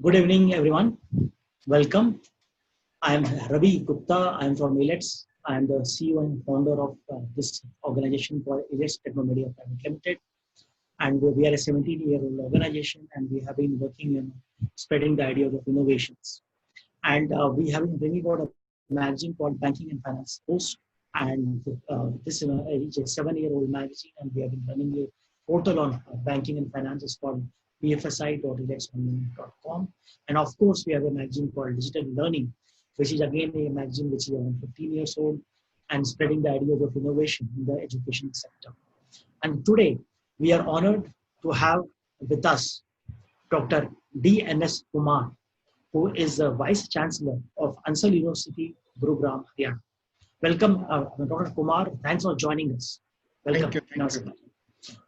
Good evening, everyone. Welcome. I am Ravi Gupta. I am from Elets. I am the CEO and founder of this organization called Elets Technomedia Private Limited. And we are a 17-year-old organization, and we have been working in spreading the ideas of innovations. And we have been bringing out a magazine called Banking and Finance Post. And this is a 7-year-old magazine, and we have been running a portal on banking and finance. It's called bfsi.eletsonline.com. And of course, we have a magazine called Digital Learning, which is again a magazine which is around 15 years old and spreading the ideas of innovation in the education sector. And today, we are honored to have with us Dr. D.N.S. Kumar, who is the Vice Chancellor of Ansal University, Gurugram, Haryana. Welcome, Dr. Kumar. Thanks for joining us. Welcome. Thank you.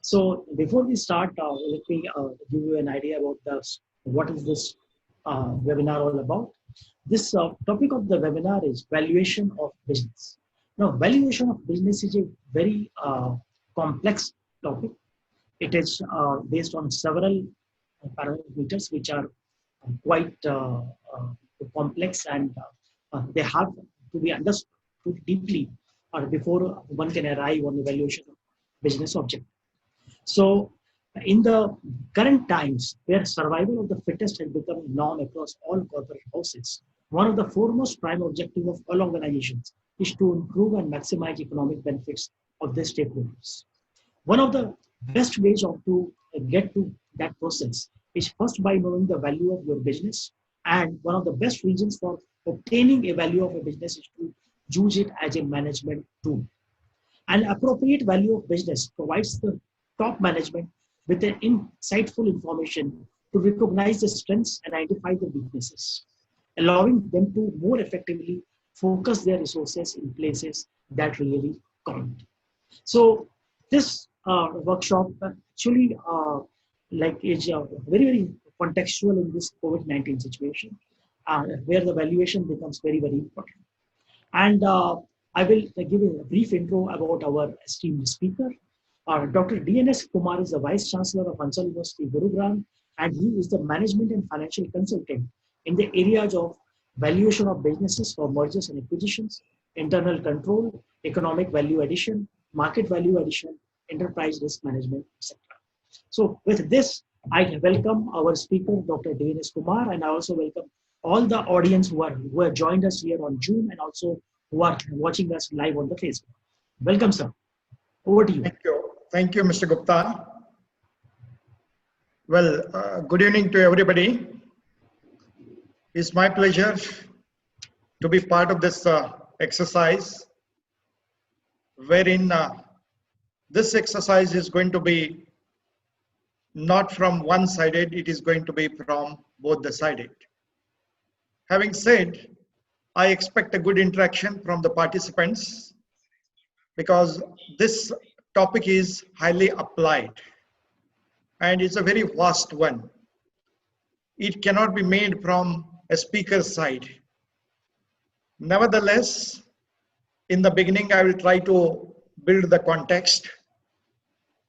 So before we start, let me give you an idea about what is this webinar all about. This topic of the webinar is valuation of business. Now, valuation of business is a very complex topic. It is based on several parameters which are quite complex, and they have to be understood deeply before one can arrive on the valuation of business object. So, in the current times where survival of the fittest has become norm across all corporate houses, one of the foremost prime objectives of all organizations is to improve and maximize economic benefits of their stakeholders. One of the best ways to get to that process is first by knowing the value of your business, and one of the best reasons for obtaining a value of a business is to use it as a management tool. An appropriate value of business provides the top management with an insightful information to recognize the strengths and identify the weaknesses, allowing them to more effectively focus their resources in places that really count. So this workshop actually is very, very contextual in this COVID-19 situation, where the valuation becomes very, very important. And I will give a brief intro about our esteemed speaker. Dr. D.N.S. Kumar is the Vice Chancellor of Ansal University, Gurugram, and he is the Management and Financial Consultant in the areas of valuation of businesses for mergers and acquisitions, internal control, economic value addition, market value addition, enterprise risk management, etc. So with this, I welcome our speaker, Dr. D.N.S. Kumar, and I also welcome all the audience who have joined us here on Zoom and also who are watching us live on the Facebook. Welcome, sir. Over to you. Thank you, Mr. Gupta. Well, good evening to everybody. It's my pleasure to be part of this exercise, wherein this exercise is going to be not from one-sided, it is going to be from both the sided. Having said, I expect a good interaction from the participants because this topic is highly applied and it's a very vast one. It cannot be made from a speaker's side. Nevertheless, in the beginning, I will try to build the context,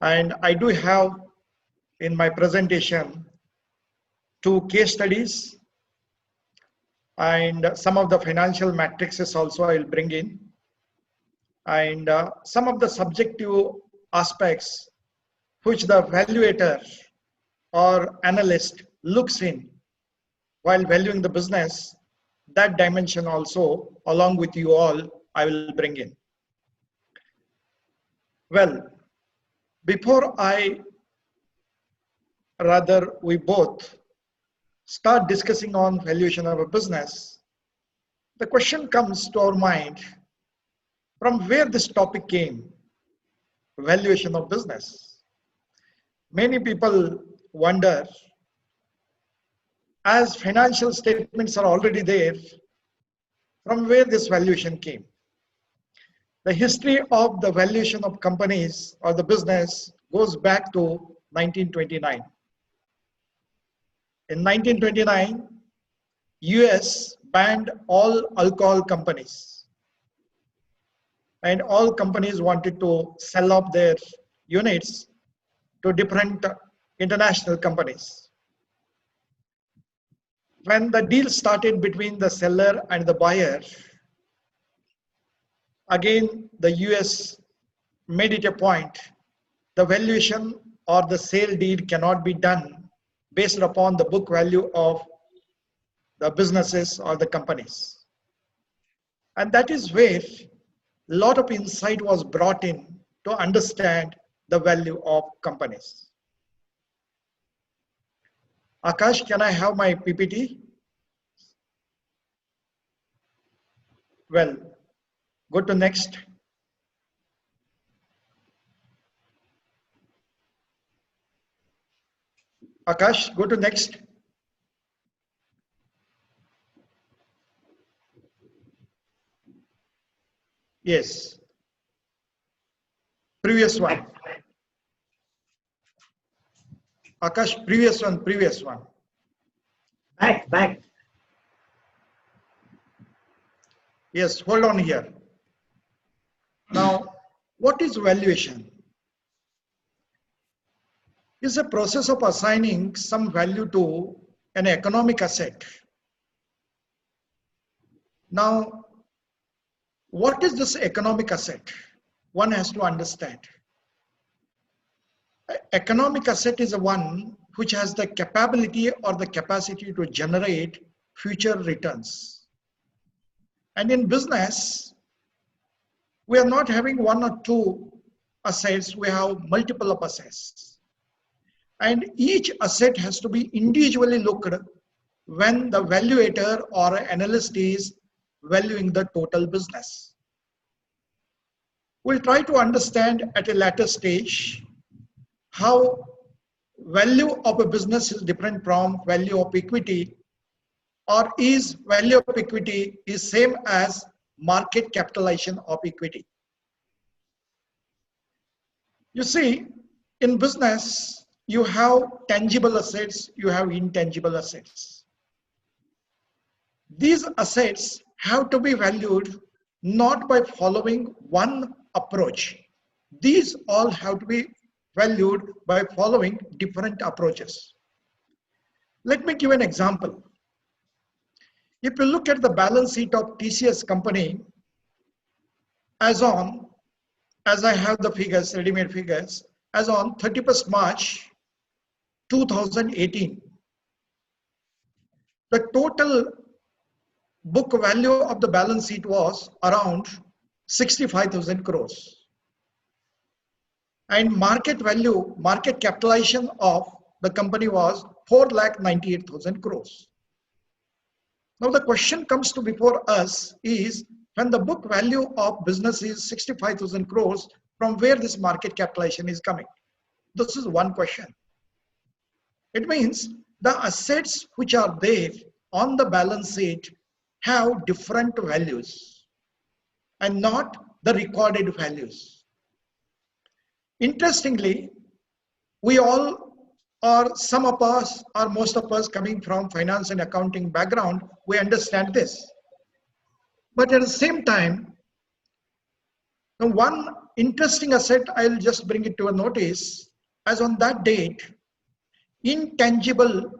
and I do have in my presentation 2 case studies and some of the financial matrices also I will bring in, and some of the subjective aspects which the valuator or analyst looks in while valuing the business. That dimension also, along with you all, I will bring in. Well, before we both start discussing on valuation of a business, the question comes to our mind from where this topic came, valuation of business. Many people wonder, as financial statements are already there, from where this valuation came. The history of the valuation of companies or the business goes back to 1929. In 1929, US banned all alcohol companies, and all companies wanted to sell off their units to different international companies. when the deal started between the seller and the buyer, again, the US made it a point, the valuation or the sale deed cannot be done based upon the book value of the businesses or the companies. And that is where a lot of insight was brought in to understand the value of companies. Akash, can I have my PPT? Well, go to next. Akash, go to next. Yes, previous one. Akash, previous one, previous one. Back. Yes, hold on here. Now, what is valuation? It's a process of assigning some value to an economic asset. Now, what is this economic asset? One has to understand. Economic asset is a one which has the capability or the capacity to generate future returns. And in business, we are not having one or two assets, we have multiple of assets. And each asset has to be individually looked when the valuator or analyst is valuing the total business. We'll try to understand at a later stage how value of a business is different from value of equity, or is value of equity is same as market capitalization of equity. You see, in business, you have tangible assets, you have intangible assets. These assets have to be valued not by following one approach. These all have to be valued by following different approaches. Let me give an example. If you look at the balance sheet of TCS company, as I have the figures, ready-made figures, as on 31st March 2018, the total book value of the balance sheet was around 65,000 crores. And market value, market capitalization of the company was 4,98,000 crores. Now the question comes to before us is, when the book value of business is 65,000 crores, from where this market capitalization is coming? This is one question. It means the assets which are there on the balance sheet have different values and not the recorded values. Interestingly, we all, or some of us, or most of us coming from finance and accounting background, we understand this. But at the same time, one interesting asset, I'll just bring it to a notice, as on that date, intangible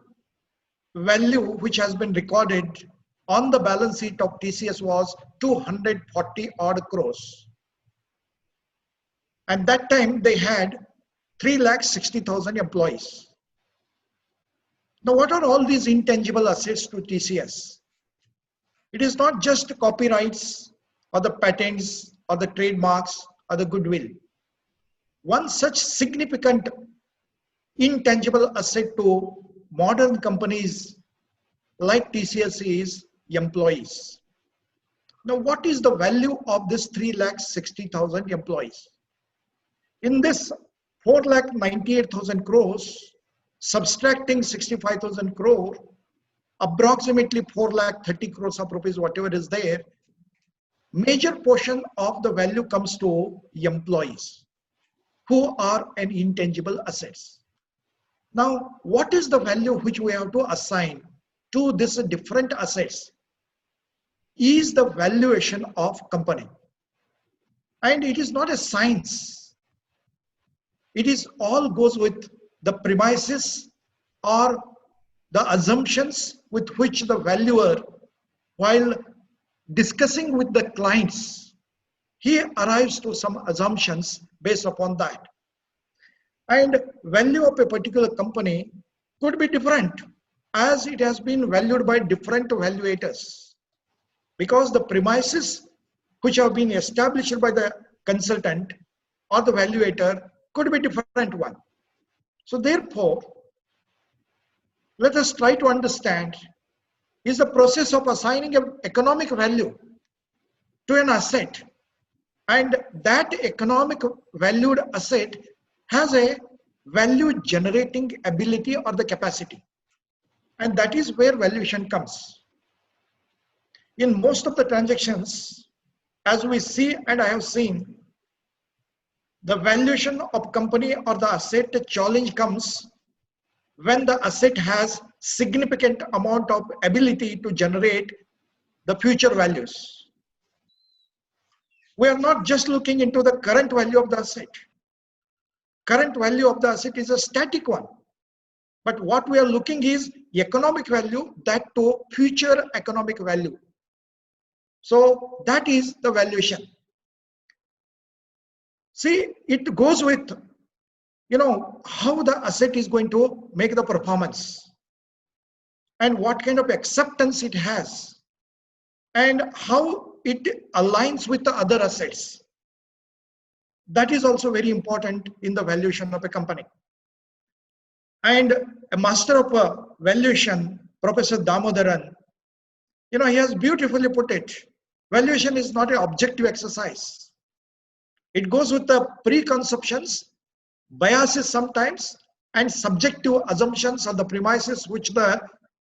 value which has been recorded on the balance sheet of TCS was 240 odd crores. And that time they had 3,60,000 employees. Now, what are all these intangible assets to TCS? It is not just copyrights or the patents or the trademarks or the goodwill. One such significant intangible asset to modern companies like TCS is employees. Now, what is the value of this 3,60,000 employees? In this 4,98,000 crores, subtracting 65,000 crore, approximately 4,30,000 crores of rupees, whatever is there, major portion of the value comes to employees who are an intangible assets. Now, what is the value which we have to assign to this different assets is the valuation of company. And it is not a science. It is all goes with the premises or the assumptions with which the valuer, while discussing with the clients, he arrives to some assumptions based upon that. And value of a particular company could be different as it has been valued by different valuators, because the premises which have been established by the consultant or the valuator could be different one. So therefore, let us try to understand is the process of assigning an economic value to an asset, and that economic valued asset has a value generating ability or the capacity, and that is where valuation comes. In most of the transactions, as we see and I have seen, the valuation of company or the asset challenge comes when the asset has significant amount of ability to generate the future values. We are not just looking into the current value of the asset. Current value of the asset is a static one. But what we are looking is economic value, that to future economic value. So that is the valuation. See, it goes with, how the asset is going to make the performance and what kind of acceptance it has and how it aligns with the other assets. That is also very important in the valuation of a company. And a master of valuation, Professor Damodaran, he has beautifully put it. Valuation is not an objective exercise. It goes with the preconceptions, biases sometimes, and subjective assumptions on the premises which the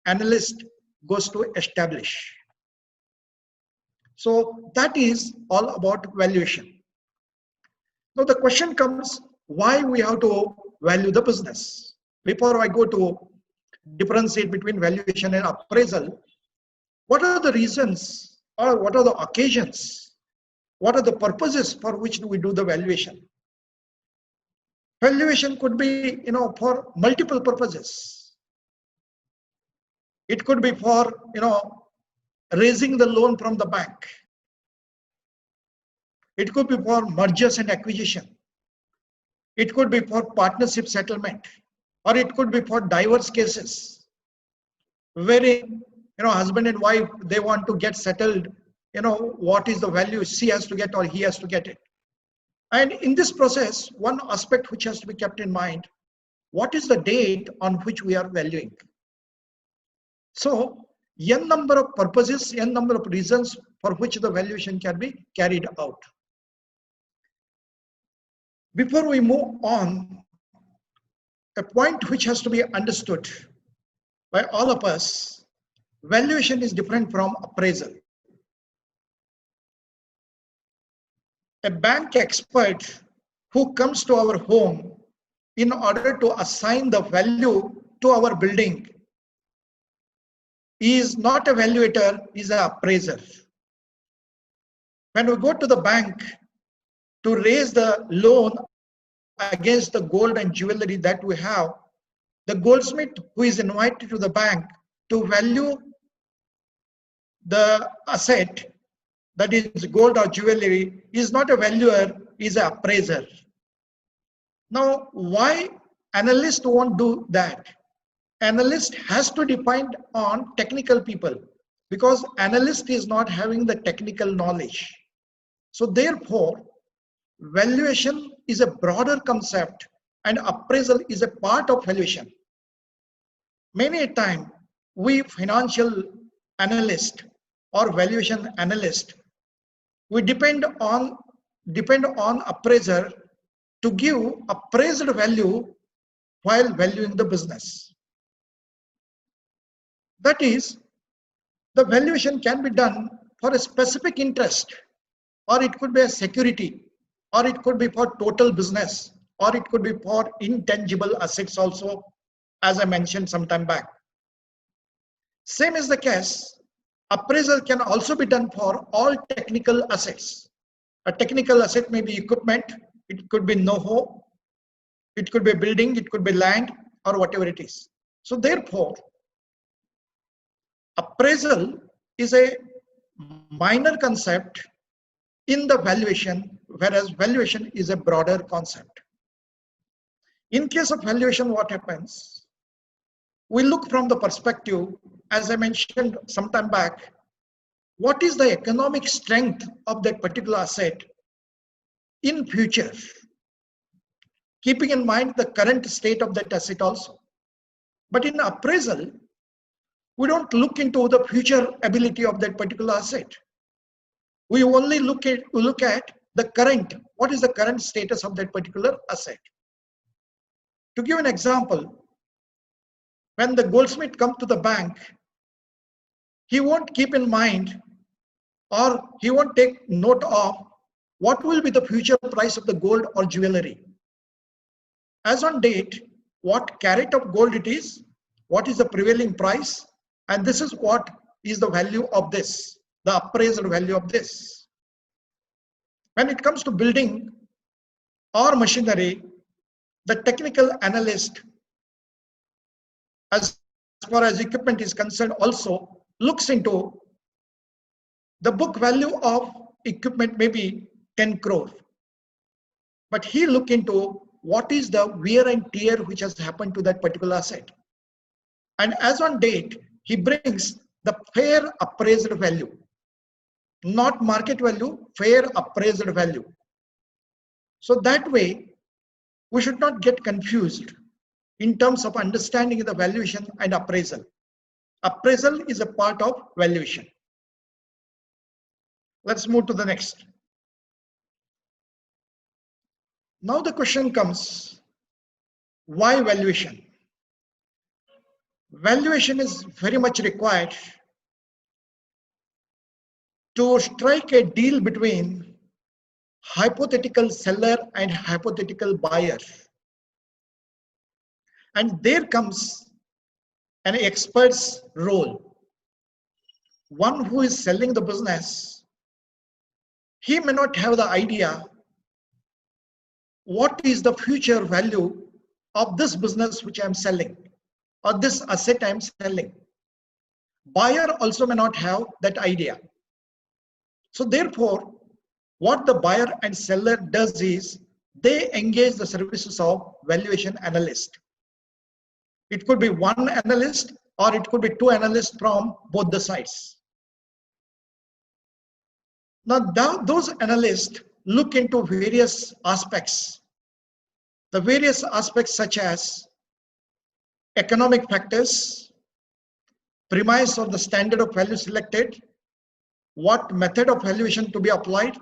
analyst goes to establish. So that is all about valuation. Now the question comes, why we have to value the business? Before I go to differentiate between valuation and appraisal, what are the reasons or what are the occasions? What are the purposes for which do we do the valuation? Valuation could be, for multiple purposes. It could be for, raising the loan from the bank. It could be for mergers and acquisition. It could be for partnership settlement, or it could be for diverse cases, wherein, husband and wife, they want to get settled, what is the value she has to get or he has to get it. And in this process, one aspect which has to be kept in mind, what is the date on which we are valuing? So, n number of purposes, n number of reasons for which the valuation can be carried out. Before we move on, a point which has to be understood by all of us, valuation is different from appraisal. A bank expert who comes to our home in order to assign the value to our building is not a valuator, is an appraiser. When we go to the bank to raise the loan against the gold and jewelry that we have, the goldsmith who is invited to the bank to value the asset, that is gold or jewelry, is not a valuer, is an appraiser. Now, why analyst won't do that? Analyst has to depend on technical people because analyst is not having the technical knowledge. So therefore, valuation is a broader concept and appraisal is a part of valuation. Many a time, we financial analyst or valuation analyst, we depend on appraiser to give appraised value while valuing the business. That is, the valuation can be done for a specific interest, or it could be a security, or it could be for total business, or it could be for intangible assets also, as I mentioned some time back. Same is the case. Appraisal can also be done for all technical assets. A technical asset may be equipment, it could be know-how, it could be building, it could be land, or whatever it is. So therefore, Appraisal is a minor concept in the valuation, whereas valuation is a broader concept. In case of valuation, what happens? We look from the perspective, as I mentioned some time back, what is the economic strength of that particular asset in future, keeping in mind the current state of that asset also. But in appraisal, we don't look into the future ability of that particular asset. We only look at the current, what is the current status of that particular asset. To give an example, when the goldsmith comes to the bank, he won't keep in mind or he won't take note of what will be the future price of the gold or jewelry. As on date, what carat of gold it is, what is the prevailing price, and this is what is the value of this, the appraisal value of this. When it comes to building or machinery, the technical analyst, as far as equipment is concerned, also looks into the book value of equipment, maybe 10 crore. But he look into what is the wear and tear which has happened to that particular asset. And as on date, he brings the fair appraised value, not market value, fair appraised value. So that way, we should not get confused in terms of understanding the valuation and appraisal. Appraisal is a part of valuation. Let's move to the next. Now the question comes, why valuation? Valuation is very much required to strike a deal between hypothetical seller and hypothetical buyer. And there comes an expert's role. One who is selling the business, he may not have the idea what is the future value of this business which I am selling or this asset I am selling. Buyer also may not have that idea. So therefore, what the buyer and seller does is they engage the services of valuation analyst. It could be one analyst or it could be two analysts from both the sides. Now those analysts look into various aspects. The various aspects such as economic factors, premise or the standard of value selected, what method of valuation to be applied,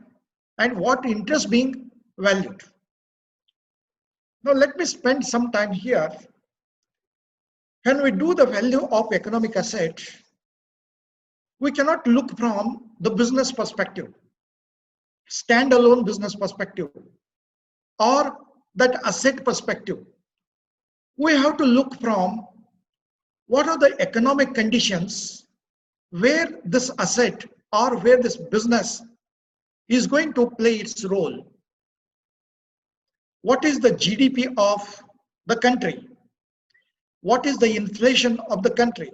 and what interest being valued. Now let me spend some time here. When we do the value of economic asset, we cannot look from the business perspective, standalone business perspective, or that asset perspective. We have to look from what are the economic conditions where this asset or where this business is going to play its role. What is the GDP of the country? What is the inflation of the country?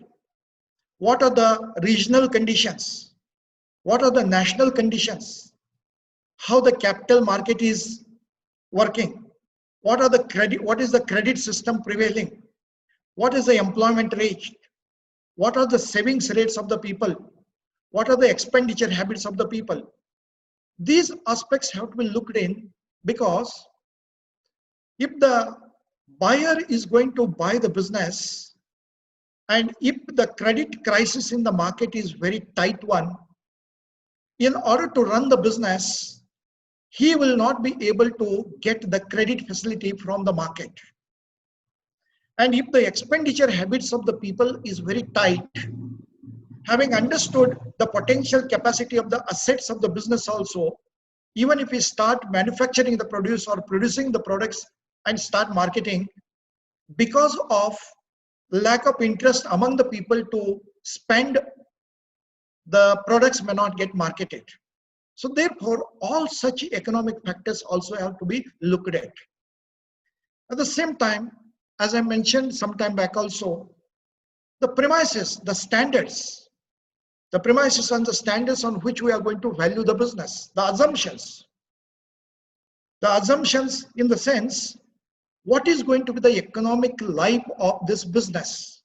What are the regional conditions? What are the national conditions? How the capital market is working? What is the credit system prevailing? What is the employment rate? What are the savings rates of the people? What are the expenditure habits of the people? These aspects have to be looked in, because if the buyer is going to buy the business and if the credit crisis in the market is very tight one, in order to run the business, he will not be able to get the credit facility from the market. And if the expenditure habits of the people is very tight, having understood the potential capacity of the assets of the business also, even if we start manufacturing the produce or producing the products and start marketing, because of lack of interest among the people to spend, the products may not get marketed. So therefore, all such economic factors also have to be looked at. At the same time, as I mentioned some time back also, the premises, the standards, The premises and the standards on which we are going to value the business, the assumptions. The assumptions in the sense, what is going to be the economic life of this business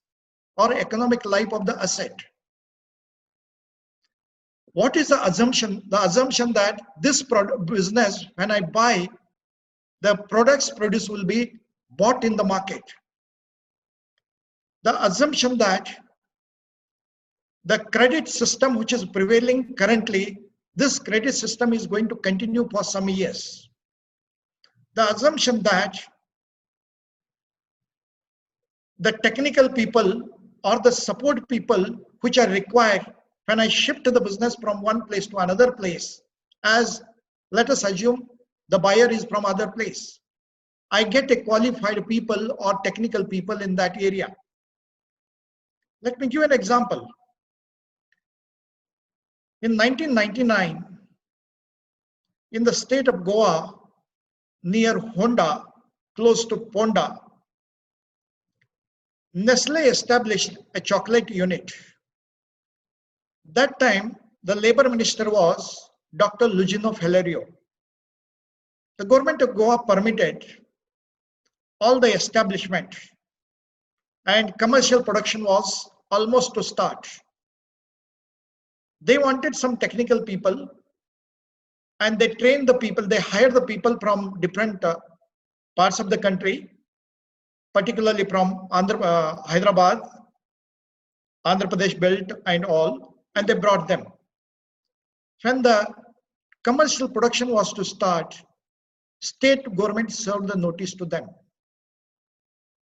or economic life of the asset? What is the assumption? The assumption that this business, when I buy, the products produced will be bought in the market. The assumption that the credit system which is prevailing currently, this credit system is going to continue for some years. The assumption that the technical people or the support people which are required when I shift the business from one place to another place, as let us assume the buyer is from other place, I get a qualified people or technical people in that area. Let me give an example. In 1999, in the state of Goa, near Honda, close to Ponda, Nestle established a chocolate unit. That time, the labor minister was Dr. Lugino Falerio. The government of Goa permitted all the establishment and commercial production was almost to start. They wanted some technical people and they trained the people, they hired the people from different parts of the country, particularly from Hyderabad, Andhra Pradesh belt and all, and they brought them. When the commercial production was to start, state government served the notice to them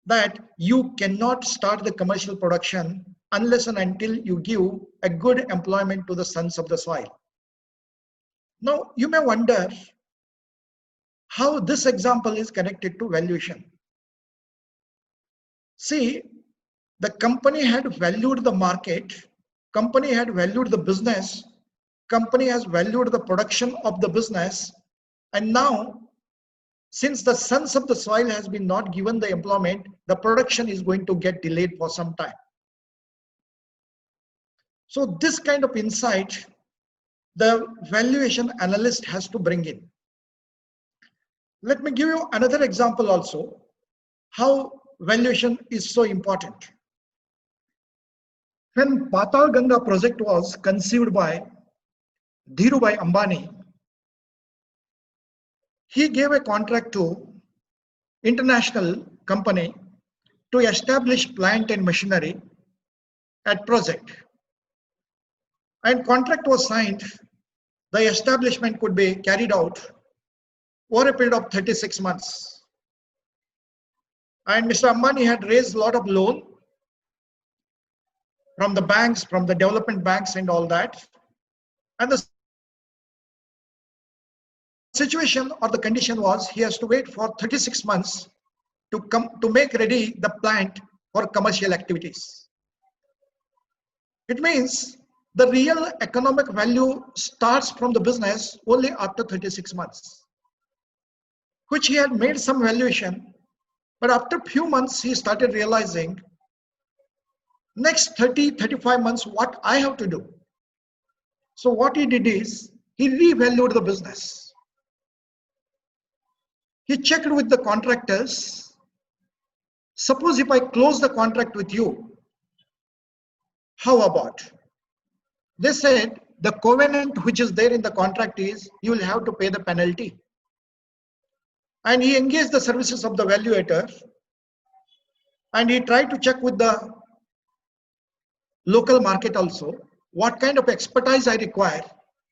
that you cannot start the commercial production unless and until you give a good employment to the sons of the soil. Now, you may wonder how this example is connected to valuation. See, the company had valued the market, company had valued the business, company has valued the production of the business, and now, since the sons of the soil has been not given the employment, the production is going to get delayed for some time. So this kind of insight, the valuation analyst has to bring in. Let me give you another example also, how valuation is so important. When Patal Ganga project was conceived by Dhirubhai Ambani, he gave a contract to international company to establish plant and machinery at project. And contract was signed, the establishment could be carried out over a period of 36 months. And Mr. Ambani had raised a lot of loan from the banks, from the development banks and all that. And the situation or the condition was he has to wait for 36 months to make ready the plant for commercial activities. It means the real economic value starts from the business only after 36 months, which he had made some valuation, but after a few months he started realizing next 35 months what I have to do. So what he did is he revalued the business. He checked with the contractors. Suppose if I close the contract with you, how about? They said the covenant which is there in the contract is you will have to pay the penalty. And he engaged the services of the valuator and he tried to check with the local market also what kind of expertise I require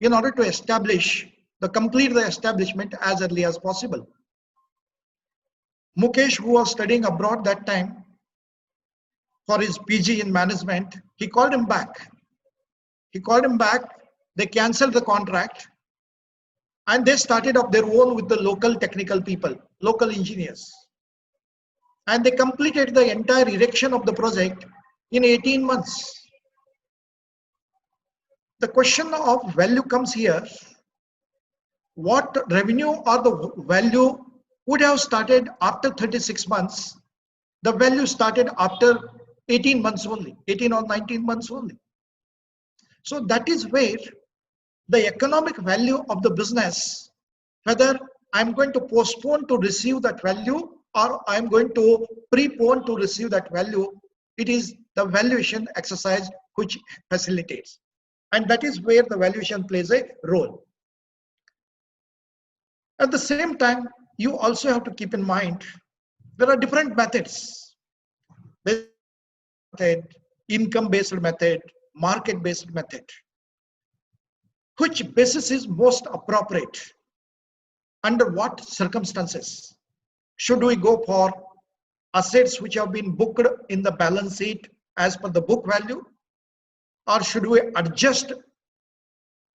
in order to complete the establishment as early as possible. Mukesh, who was studying abroad that time for his PG in management, he called him back. They cancelled the contract and they started up their own with the local technical people, local engineers. And they completed the entire erection of the project in 18 months. The question of value comes here. What revenue or the value would have started after 36 months? The value started after 18 months only, 18 or 19 months only. So that is where the economic value of the business, whether I'm going to postpone to receive that value or I'm going to prepone to receive that value, it is the valuation exercise which facilitates. And that is where the valuation plays a role. At the same time, you also have to keep in mind there are different methods. Method, income-based method, market-based method. Which basis is most appropriate? Under what circumstances? Should we go for assets which have been booked in the balance sheet as per the book value? Or should we adjust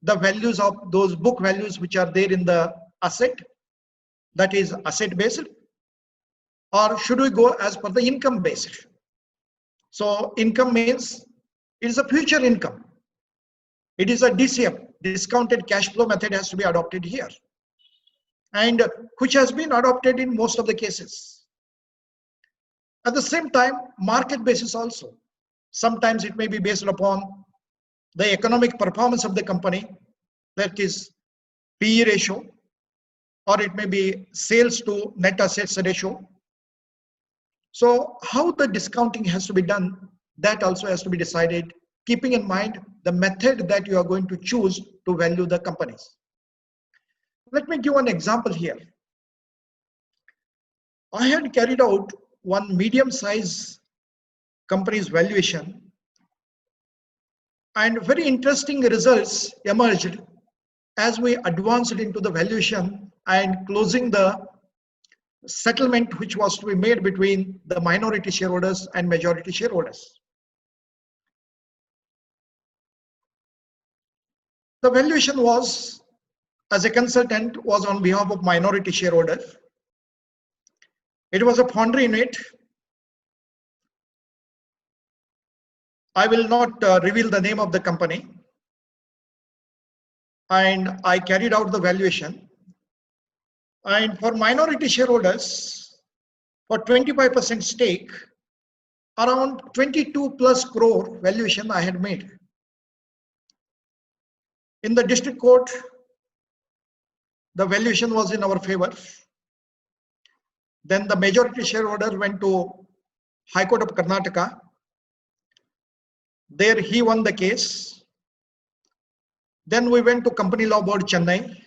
the values of those book values which are there in the asset, that is asset based? Or should we go as per the income based? So income means it is a future income. It is a DCF, discounted cash flow method, has to be adopted here, and which has been adopted in most of the cases. At the same time, market basis also. Sometimes it may be based upon the economic performance of the company, that is PE ratio, or it may be sales to net assets ratio. So how the discounting has to be done, that also has to be decided, keeping in mind the method that you are going to choose to value the companies. Let me give an example here. I had carried out one medium-sized company's valuation, and very interesting results emerged as we advanced into the valuation and closing the settlement which was to be made between the minority shareholders and majority shareholders. The valuation was, as a consultant, was on behalf of minority shareholders. It was a foundry unit. I will not reveal the name of the company. And I carried out the valuation. And for minority shareholders, for 25% stake, around 22 plus crore valuation I had made. In the district court, the valuation was in our favor. Then the majority shareholder went to High Court of Karnataka. There he won the case. Then we went to Company Law Board Chennai.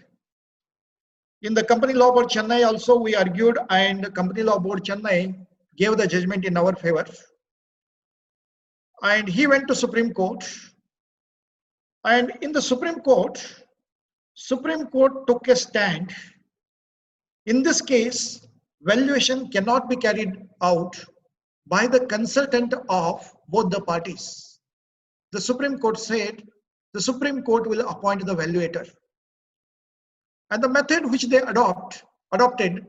In the Company Law Board Chennai also we argued, and Company Law Board Chennai gave the judgment in our favor. And he went to Supreme Court. And in the Supreme Court took a stand. In this case, valuation cannot be carried out by the consultant of both the parties. The Supreme Court said the Supreme Court will appoint the valuator. And the method which they adopted,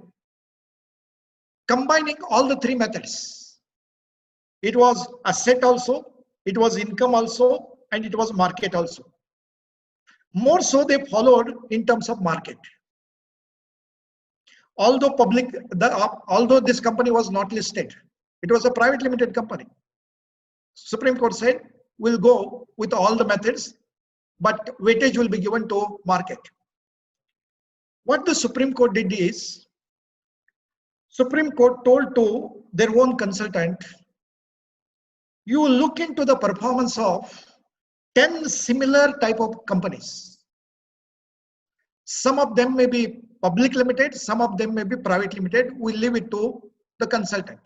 combining all the three methods. It was asset also, it was income also, and it was market also. More so they followed in terms of market. Although although this company was not listed, it was a private limited company. Supreme Court said, we'll go with all the methods, but weightage will be given to market. What the Supreme Court did is, Supreme Court told to their own consultant, you look into the performance of 10 similar type of companies. Some of them may be public limited, some of them may be private limited. We leave it to the consultant.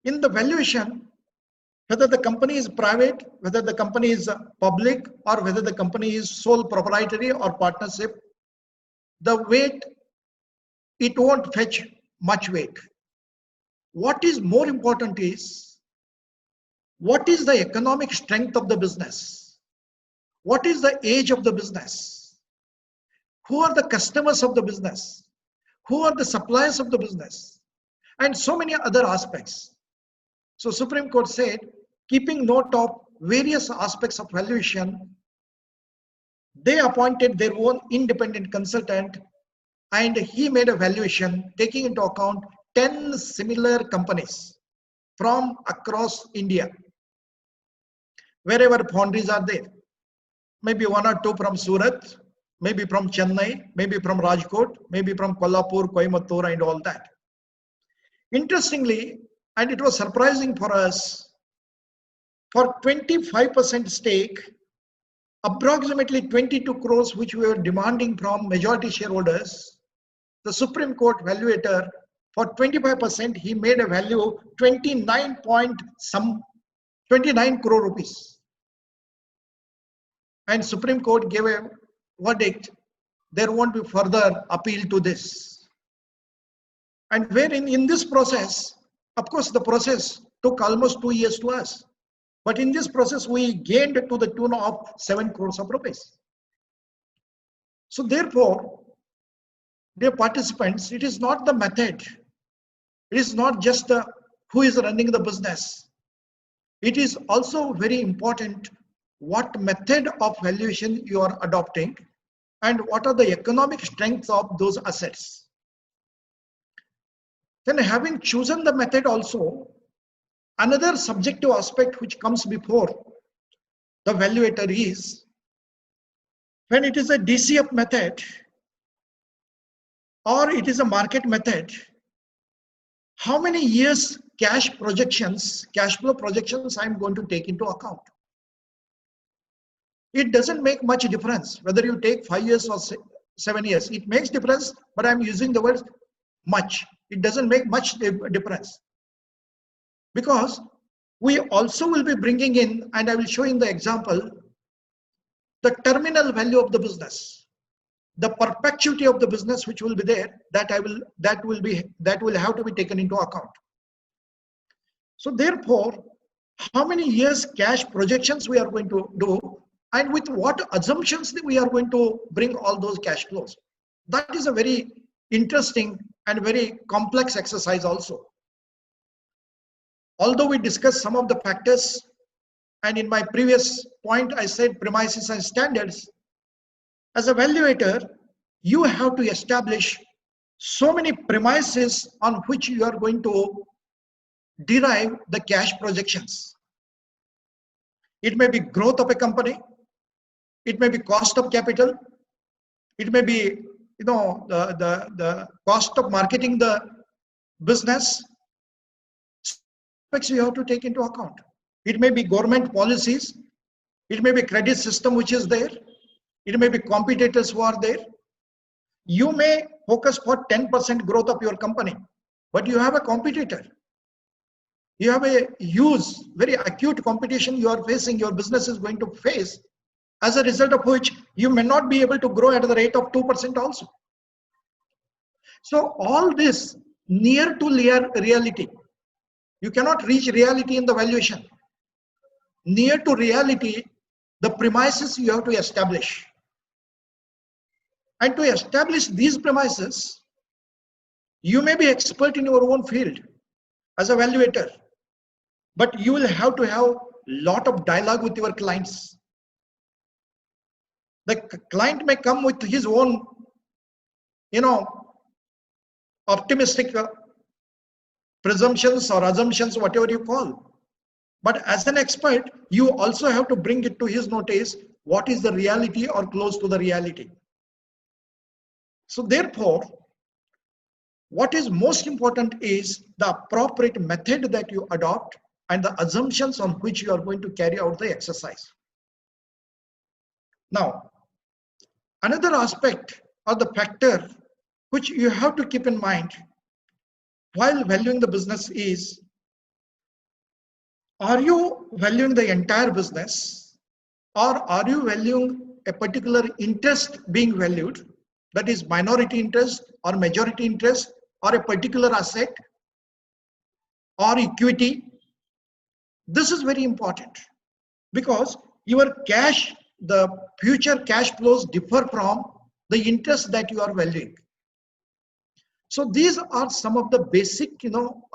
In the valuation, whether the company is private, whether the company is public, or whether the company is sole proprietary or partnership, the weight, it won't fetch much weight. What is more important is, what is the economic strength of the business? What is the age of the business? Who are the customers of the business? Who are the suppliers of the business? And so many other aspects. So Supreme Court said, keeping note of various aspects of valuation, they appointed their own independent consultant, and he made a valuation taking into account 10 similar companies from across India. wherever foundries are there. Maybe one or two from Surat, maybe from Chennai, maybe from Rajkot, maybe from Kolhapur, Coimbatore, and all that. Interestingly, and it was surprising for us, for 25% stake, approximately 22 crores, which we were demanding from majority shareholders, the Supreme Court valuator, for 25%, he made a value 29 crore rupees. And Supreme Court gave a verdict, there won't be further appeal to this. And wherein in this process, of course, the process took almost 2 years to us. But in this process, we gained to the tune of 7 crores of rupees. So therefore, dear participants, it is not the method. It is not just the who is running the business. It is also very important what method of valuation you are adopting and what are the economic strengths of those assets. Then having chosen the method also, another subjective aspect which comes before the valuator is when it is a DCF method or it is a market method, how many years cash flow projections I am going to take into account. It doesn't make much difference whether you take 5 years or 7 years. It makes difference, but I'm using the word much. It doesn't make much difference. Because we also will be bringing in, and I will show in the example, the terminal value of the business, the perpetuity of the business which will be there, that will have to be taken into account. So therefore, how many years cash projections we are going to do, and with what assumptions we are going to bring all those cash flows. That is a very interesting and very complex exercise also. Although we discussed some of the factors, and in my previous point I said premises and standards, as a valuator, you have to establish so many premises on which you are going to derive the cash projections. It may be growth of a company, it may be cost of capital, it may be the cost of marketing the business. You have to take into account. It may be government policies, it may be credit system which is there, it may be competitors who are there. You may focus for 10% growth of your company, but you have a competitor. You have a huge, very acute competition you are facing, your business is going to face, as a result of which you may not be able to grow at the rate of 2% also. So all this near to reality. You cannot reach reality in the valuation. Near to reality, the premises you have to establish. And to establish these premises, you may be expert in your own field as a valuator, but you will have to have a lot of dialogue with your clients. The client may come with his own, optimistic presumptions or assumptions, whatever you call. But as an expert, you also have to bring it to his notice what is the reality or close to the reality. So therefore, what is most important is the appropriate method that you adopt and the assumptions on which you are going to carry out the exercise. Now, another aspect or the factor which you have to keep in mind while valuing the business is, are you valuing the entire business or are you valuing a particular interest being valued, that is minority interest or majority interest or a particular asset or equity? This is very important because your cash, the future cash flows differ from the interest that you are valuing. So these are some of the basic,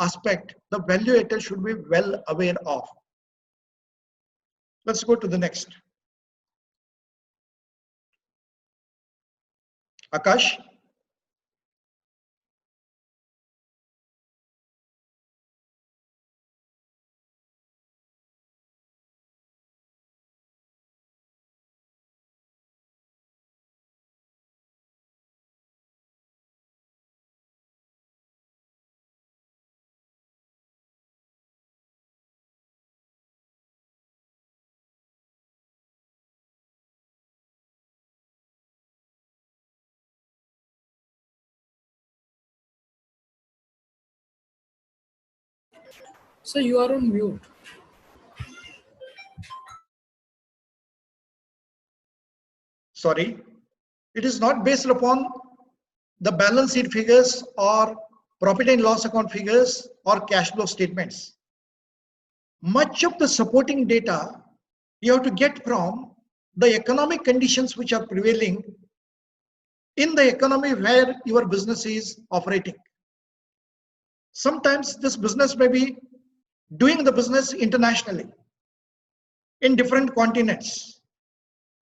aspect the valuator should be well aware of. Let's go to the next. Akash. So you are on mute. Sorry, it is not based upon the balance sheet figures or profit and loss account figures or cash flow statements. Much of the supporting data you have to get from the economic conditions which are prevailing in the economy where your business is operating. Sometimes this business may be doing the business internationally in different continents.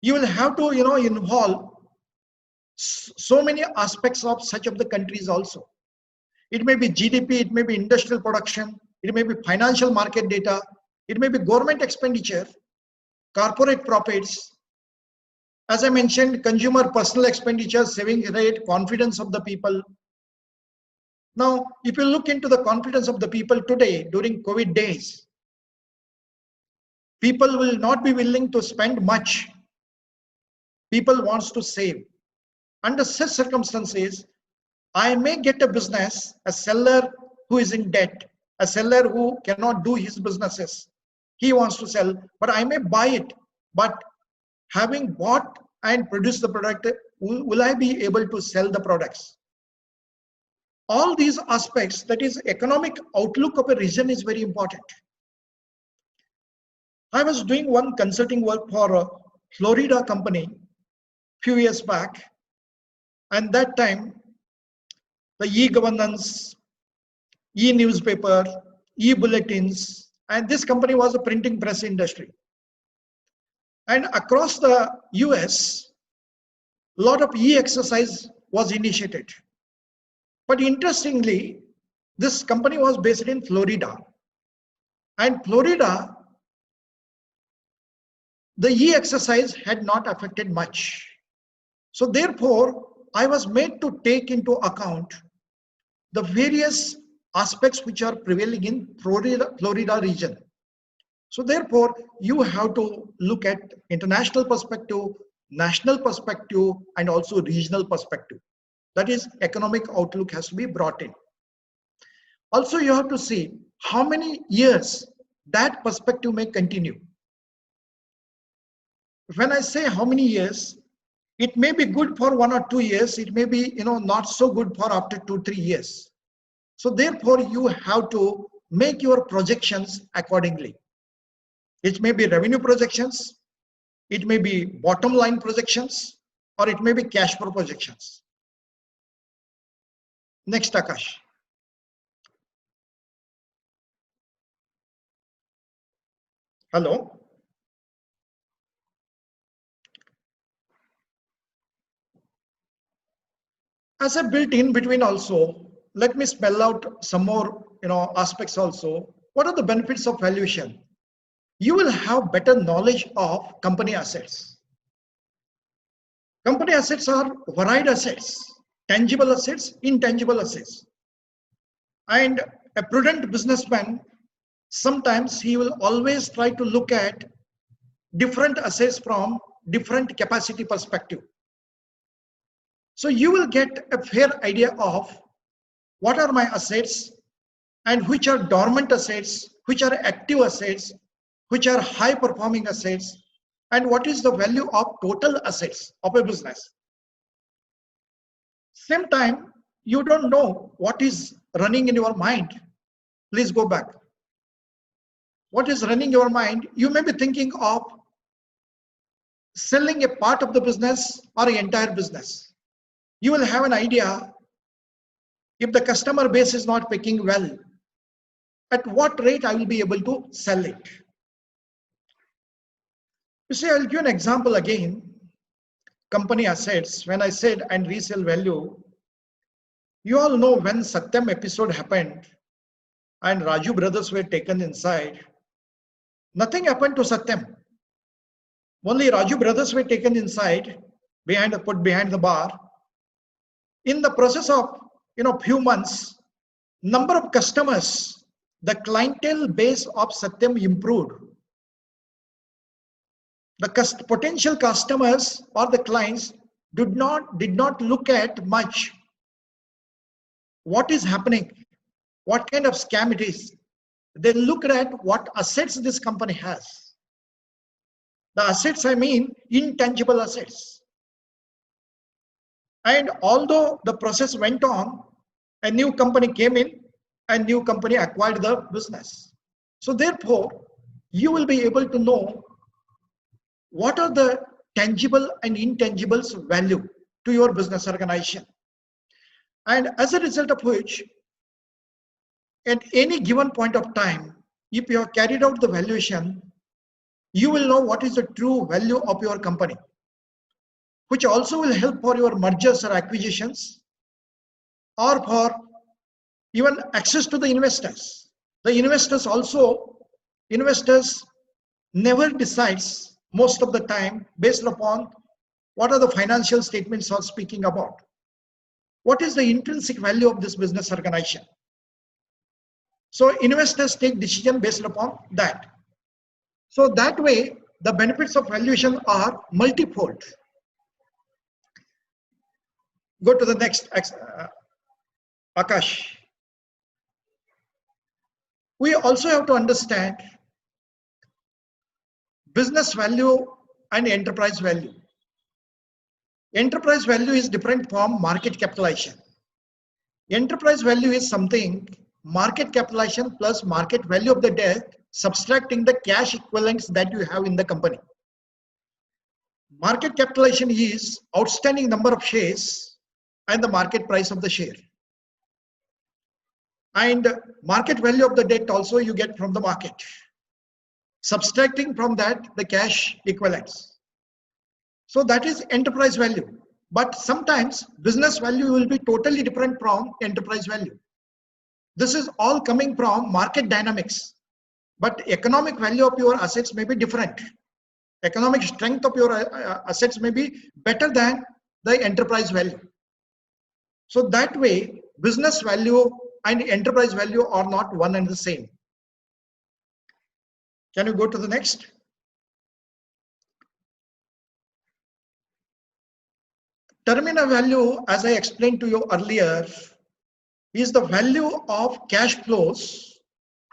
You will have to, involve so many aspects of such of the countries also. It may be GDP, it may be industrial production, it may be financial market data, it may be government expenditure, corporate profits, as I mentioned, consumer personal expenditure, saving rate, confidence of the people. Now, if you look into the confidence of the people today during COVID days, people will not be willing to spend much. People wants to save. Under such circumstances, I may get a business, a seller who is in debt, a seller who cannot do his businesses. He wants to sell, but I may buy it. But having bought and produced the product, will I be able to sell the products? All these aspects, that is economic outlook of a region, is very important. I was doing one consulting work for a Florida company few years back, and that time the e-governance, e-newspaper, e-bulletins, and this company was a printing press industry. And across the US, a lot of e-exercise was initiated. But interestingly, this company was based in Florida. And Florida, the e-exercise had not affected much. So therefore, I was made to take into account the various aspects which are prevailing in Florida region. So therefore, you have to look at international perspective, national perspective, and also regional perspective. That is, economic outlook has to be brought in. Also, you have to see how many years that perspective may continue. When I say how many years, it may be good for 1 or 2 years. It may be, not so good for after 2-3 years. So therefore, you have to make your projections accordingly. It may be revenue projections, it may be bottom line projections, or it may be cash flow projections. Next, Akash. Hello. As a built in between also, let me spell out some more, aspects also. What are the benefits of valuation? You will have better knowledge of company assets. Company assets are varied assets, tangible assets, intangible assets. And a prudent businessman, sometimes he will always try to look at different assets from different capacity perspective. So you will get a fair idea of what are my assets and which are dormant assets, which are active assets, which are high performing assets, and what is the value of total assets of a business. Same time, you don't know what is running in your mind. Please go back. What is running in your mind? You may be thinking of selling a part of the business or an entire business. You will have an idea if the customer base is not picking well, at what rate I will be able to sell it. You see, I'll give an example again. Company assets, when I said and resale value, you all know when Satyam episode happened and Raju brothers were taken inside, nothing happened to Satyam. Only Raju brothers were taken inside, put behind the bar. In the process of few months, number of customers, the clientele base of Satyam improved. The potential customers or the clients did not look at much what is happening, what kind of scam it is. they look at what assets this company has. The assets, I mean intangible assets. And although the process went on, a new company came in, a new company acquired the business. So therefore, you will be able to know what are the tangible and intangibles value to your business organization. And as a result of which, at any given point of time, if you have carried out the valuation, you will know what is the true value of your company, which also will help for your mergers or acquisitions, or for even access to the investors. The investors never decides most of the time based upon what are the financial statements are speaking about. What is the intrinsic value of this business organization? So investors take decision based upon that. So that way, the benefits of valuation are multifold. Go to the next, Akash. We also have to understand business value and enterprise value. Enterprise value is different from market capitalization. Enterprise value is something market capitalization plus market value of the debt subtracting the cash equivalents that you have in the company. Market capitalization is outstanding number of shares and the market price of the share. And market value of the debt also you get from the market. Subtracting from that the cash equivalents. So that is enterprise value. But sometimes business value will be totally different from enterprise value. This is all coming from market dynamics. But economic value of your assets may be different. Economic strength of your assets may be better than the enterprise value. So that way, business value and enterprise value are not one and the same. Can you go to the next? Terminal value, as I explained to you earlier, is the value of cash flows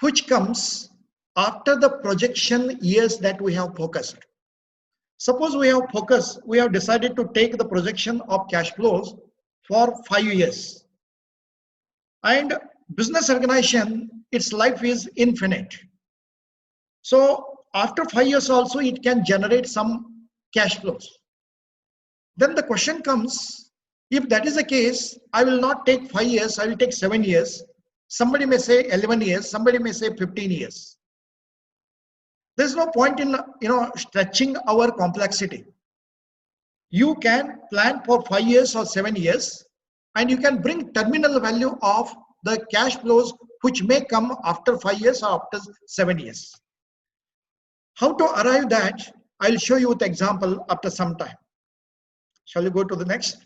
which comes after the projection years that we have focused. Suppose we have decided to take the projection of cash flows for 5 years. And business organization, its life is infinite. So after 5 years also, it can generate some cash flows. Then the question comes, if that is the case, I will not take 5 years, I will take 7 years. Somebody may say 11 years, somebody may say 15 years. There's no point in stretching our complexity. You can plan for 5 years or 7 years, and you can bring terminal value of the cash flows which may come after 5 years or after 7 years. How to arrive that, I'll show you with example after some time. Shall we go to the next?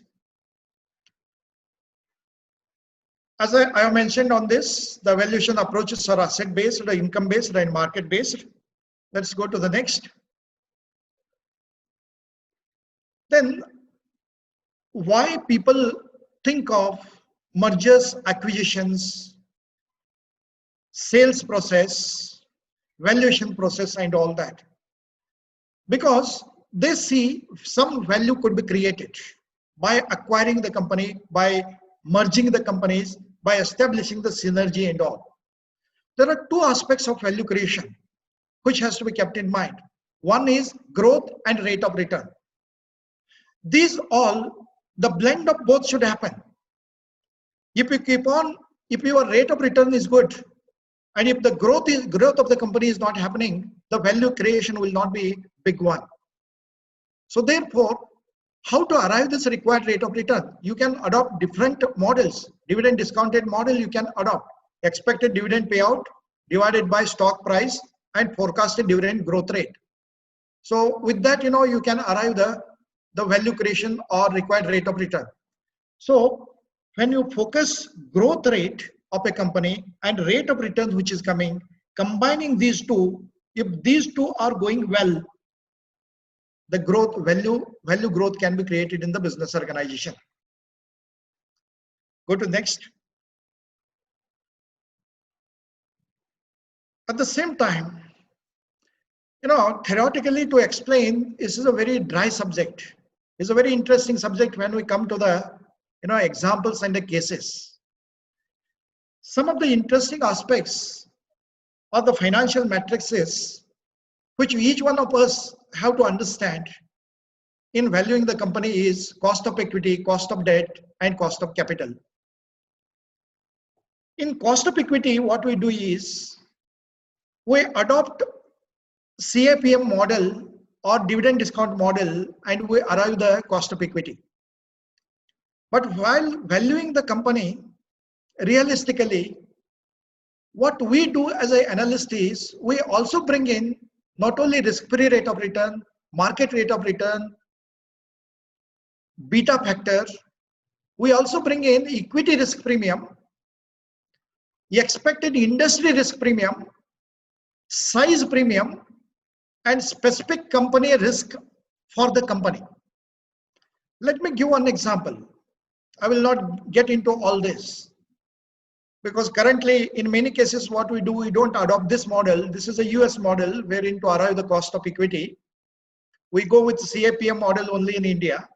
As I have mentioned on this, the valuation approaches are asset-based, income-based, and market-based. Let's go to the next. Then, why people think of mergers, acquisitions, sales process, valuation process, and all that? Because they see some value could be created by acquiring the company, by merging the companies, by establishing the synergy and all. There are two aspects of value creation which has to be kept in mind. One is growth and rate of return. These all, the blend of both should happen. If your rate of return is good, and if the growth of the company is not happening, the value creation will not be big one. So therefore, how to arrive this required rate of return? You can adopt different models. Dividend discounted model you can adopt. Expected dividend payout divided by stock price and forecasted dividend growth rate. So with that, you can arrive the value creation or required rate of return. So when you focus growth rate of a company and rate of return which is coming, combining these two, if these two are going well, the value growth can be created in the business organization. Go to next. At the same time, theoretically to explain, this is a very dry subject. It's a very interesting subject when we come to the, examples and the cases. Some of the interesting aspects of the financial matrices, which each one of us have to understand in valuing the company, is cost of equity, cost of debt, and cost of capital. In cost of equity, what we do is we adopt CAPM model or dividend discount model, and we arrive the cost of equity. But while valuing the company, realistically, what we do as an analyst is we also bring in not only risk-free rate of return, market rate of return, beta factor, we also bring in equity risk premium, expected industry risk premium, size premium, and specific company risk for the company. Let me give one example. I will not get into all this because currently in many cases what we do, we don't adopt this model. This is a US model wherein to arrive the cost of equity, we go with CAPM model only in India.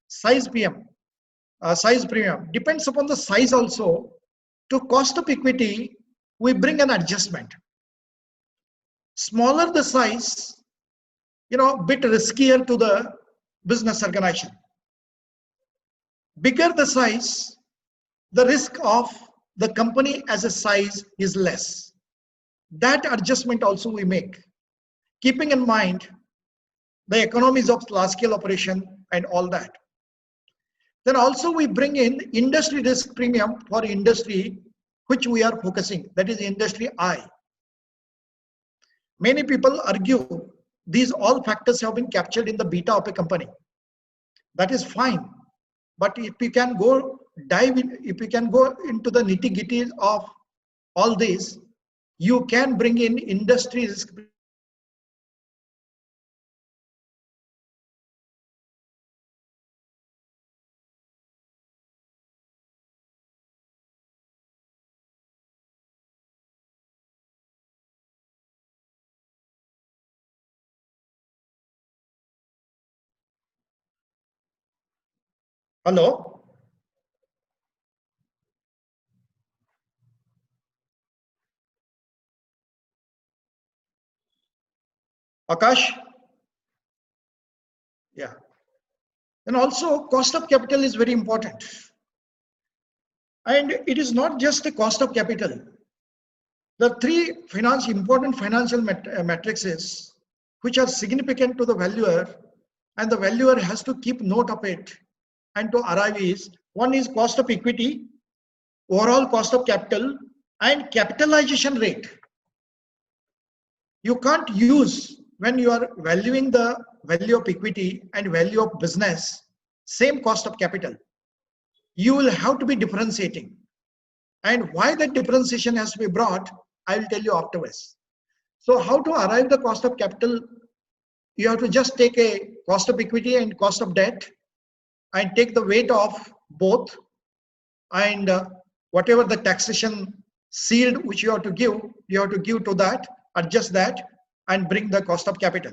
Size premium depends upon the size also. To cost of equity, we bring an adjustment. Smaller the size, bit riskier to the business organization. Bigger the size, the risk of the company as a size is less. That adjustment also we make, keeping in mind the economies of large scale operation and all that. Then also we bring in industry risk premium for industry which we are focusing, that is industry I. Many people argue these all factors have been captured in the beta of a company. That is fine. But if you can go if you can go into the nitty-gritty of all this, you can bring in industry risk. Hello? Akash? Yeah. And also cost of capital is very important. And it is not just the cost of capital. The three important financial matrices which are significant to the valuer, and the valuer has to keep note of it and to arrive is, one is cost of equity, overall cost of capital, and capitalization rate. You can't use, when you are valuing the value of equity and value of business, same cost of capital. You will have to be differentiating. And why that differentiation has to be brought, I will tell you afterwards. So how to arrive the cost of capital? You have to just take a cost of equity and cost of debt and take the weight of both, and whatever the taxation shield which you have to give to that, adjust that and bring the cost of capital.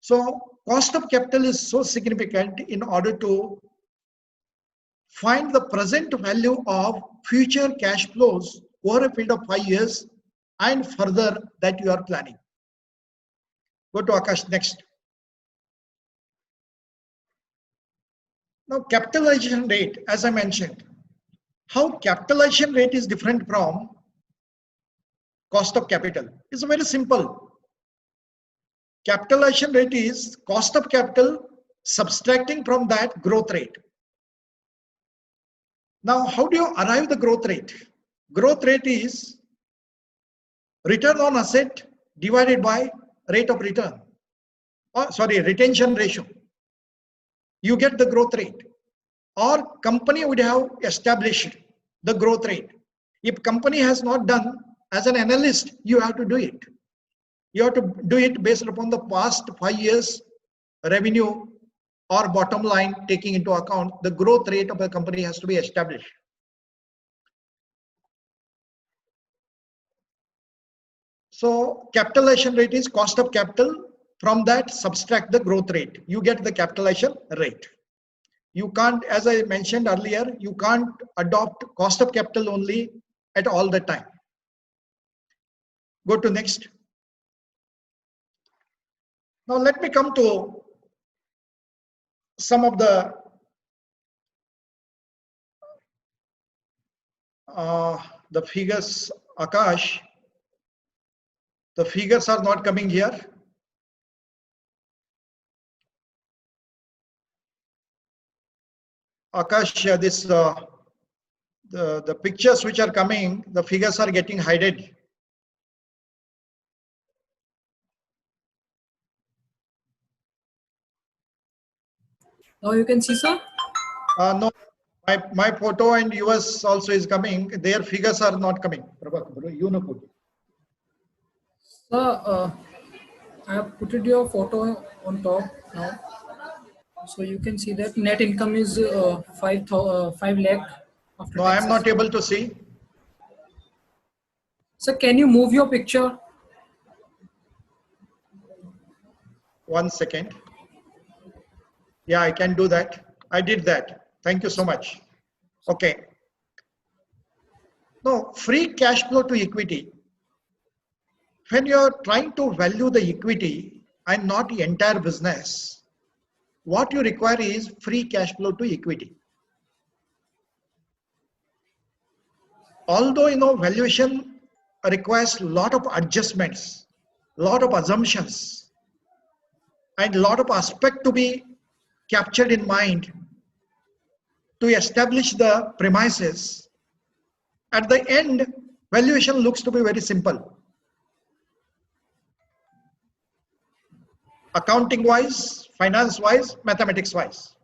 So cost of capital is so significant in order to find the present value of future cash flows over a period of 5 years and further that you are planning. Go to Akash next. Now capitalization rate, as I mentioned, how capitalization rate is different from cost of capital is very simple. Capitalization rate is cost of capital subtracting from that growth rate. Now, how do you arrive the growth rate? Growth rate is return on asset divided by rate of return. Retention ratio. You get the growth rate. Or company would have established the growth rate. If company has not done, as an analyst, you have to do it. You have to do it based upon the past 5 years revenue or bottom line, taking into account the growth rate of a company has to be established. So capitalization rate is cost of capital. From that, subtract the growth rate. You get the capitalization rate. You can't, as I mentioned earlier, you can't adopt cost of capital only at all the time. Go to next. Now let me come to some of the figures. Akash, the figures are not coming here. Akash, the pictures which are coming, the figures are getting hidden. Now you can see, sir. No, my photo and yours also is coming. Their figures are not coming. You know. Sir, I have put it your photo on top now. So you can see that net income is 5 lakh after No, I am taxes. not able to see. Sir, can you move your picture? 1 second. Yeah, I can do that. I did that. Thank you so much. Okay. Now, free cash flow to equity. When you are trying to value the equity and not the entire business, what you require is free cash flow to equity. Although, valuation requires a lot of adjustments, a lot of assumptions, and a lot of aspect to be captured in mind to establish the premises. At the end, valuation looks to be very simple. Accounting wise, finance wise, mathematics wise.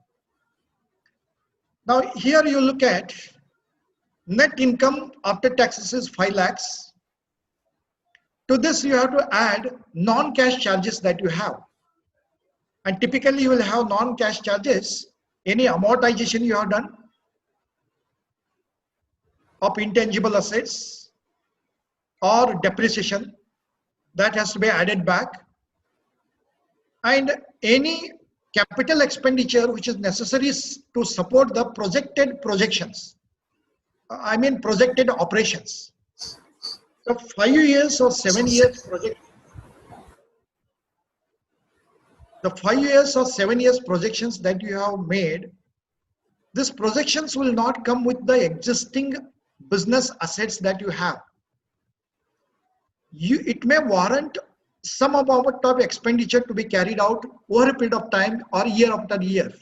Now here you look at net income after taxes is 5 lakhs. To this you have to add non-cash charges that you have. And typically you will have non-cash charges, any amortization you have done of intangible assets or depreciation that has to be added back, and any capital expenditure which is necessary to support the projected operations. So 5 years or 7 years project, the 5 years or 7 years projections that you have made, these projections will not come with the existing business assets that you have. It may warrant some amount of expenditure to be carried out over a period of time or year after year.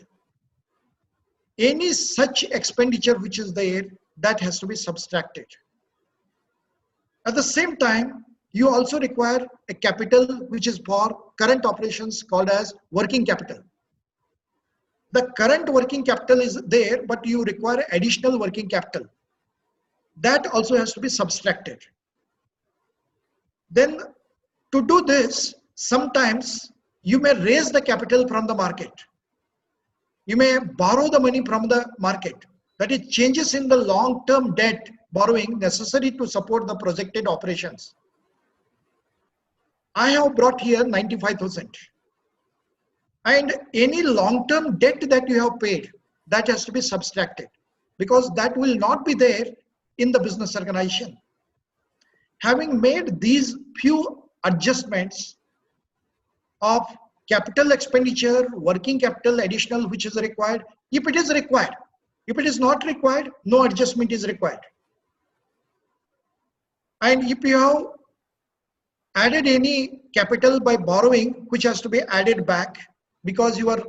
Any such expenditure which is there, that has to be subtracted. At the same time, you also require a capital which is for current operations called as working capital. The current working capital is there, but you require additional working capital. That also has to be subtracted. Then to do this, sometimes you may raise the capital from the market. You may borrow the money from the market. That is changes in the long-term debt borrowing necessary to support the projected operations. I have brought here 95,000. And any long-term debt that you have paid, that has to be subtracted because that will not be there in the business organization. Having made these few adjustments of capital expenditure, working capital additional which is required, if it is required. If it is not required, no adjustment is required. And if you have added any capital by borrowing which has to be added back because your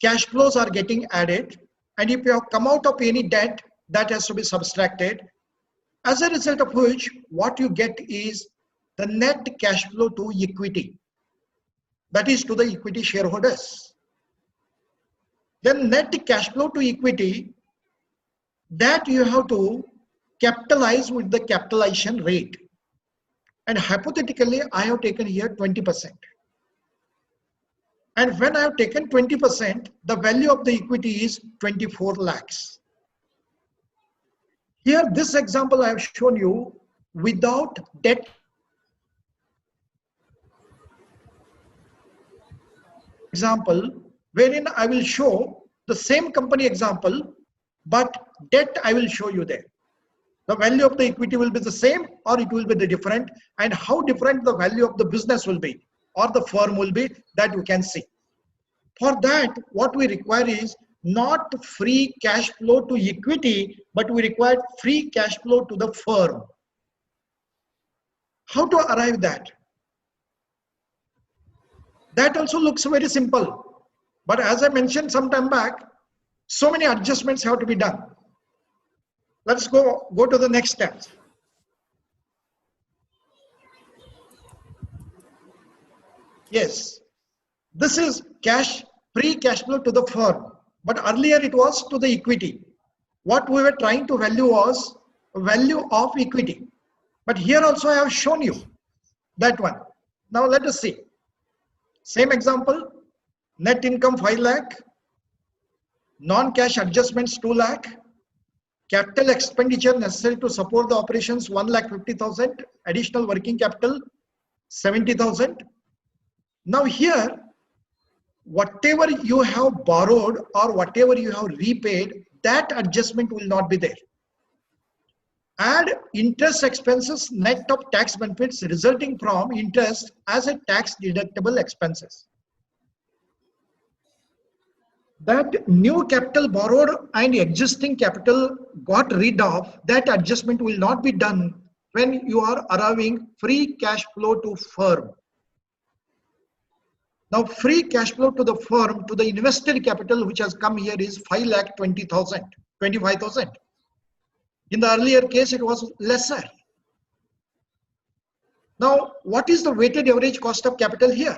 cash flows are getting added, and if you have come out of any debt, that has to be subtracted. As a result of which, what you get is the net cash flow to equity. That is to the equity shareholders. Then net cash flow to equity, that you have to capitalize with the capitalization rate. And hypothetically, I have taken here 20%. And when I have taken 20%, the value of the equity is 24 lakhs. Here, this example I have shown you without debt example wherein I will show the same company example, but debt I will show you there. The value of the equity will be the same or it will be the different, and how different the value of the business will be or the firm will be, that you can see. For that, what we require is not free cash flow to equity, but we require free cash flow to the firm. How to arrive that? That also looks very simple. But as I mentioned some time back, so many adjustments have to be done. Let's go to the next step. Yes, this is free cash flow to the firm. But earlier it was to the equity. What we were trying to value was value of equity. But here also I have shown you that one. Now let us see. Same example, net income 5 lakh, non-cash adjustments 2 lakh, capital expenditure necessary to support the operations 1,50,000, additional working capital 70,000. Now here, whatever you have borrowed or whatever you have repaid, that adjustment will not be there. Add interest expenses net of tax benefits resulting from interest as a tax deductible expenses. That new capital borrowed and existing capital got rid of, that adjustment will not be done when you are arriving free cash flow to firm. Now free cash flow to the firm, to the invested capital which has come here is 5,20,000, 25,000. In the earlier case, it was lesser. Now, what is the weighted average cost of capital here?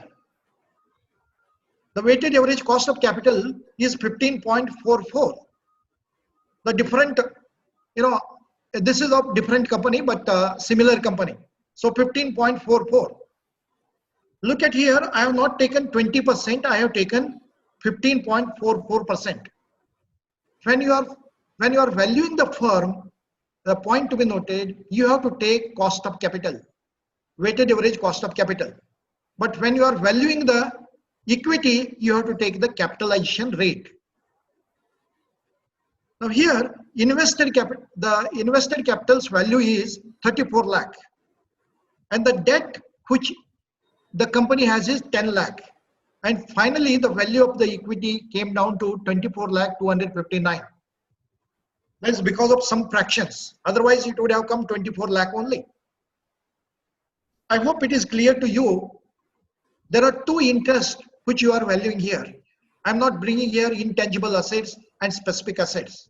The weighted average cost of capital is 15.44. The different, this is of different company, but similar company. So 15.44. Look at here, I have not taken 20%, I have taken 15.44%. When you are valuing the firm, the point to be noted, you have to take cost of capital, weighted average cost of capital. But when you are valuing the equity, you have to take the capitalization rate. Now here, the invested capital's value is 34 lakh. And the debt which the company has is 10 lakh. And finally, the value of the equity came down to 24 lakh 259. That's because of some fractions. Otherwise, it would have come 24 lakh only. I hope it is clear to you. There are two interests which you are valuing here. I'm not bringing here intangible assets and specific assets.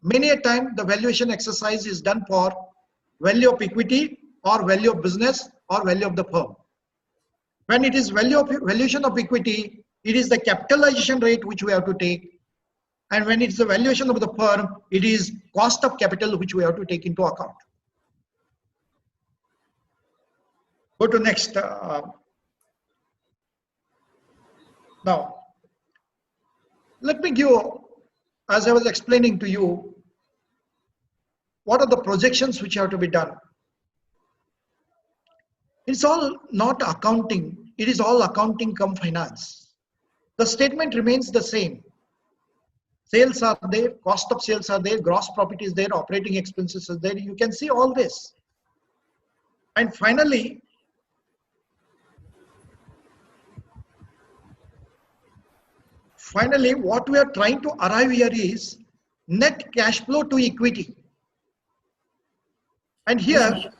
Many a time, the valuation exercise is done for value of equity or value of business or value of the firm. When it is valuation of equity, it is the capitalization rate which we have to take. And when it's the valuation of the firm, it is cost of capital which we have to take into account. Go to next. Now, let me give, as I was explaining to you, what are the projections which have to be done. It's all not accounting. It is all accounting cum finance. The statement remains the same. Sales are there, cost of sales are there, gross profit is there, operating expenses are there. You can see all this. And finally, what we are trying to arrive here is net cash flow to equity. And here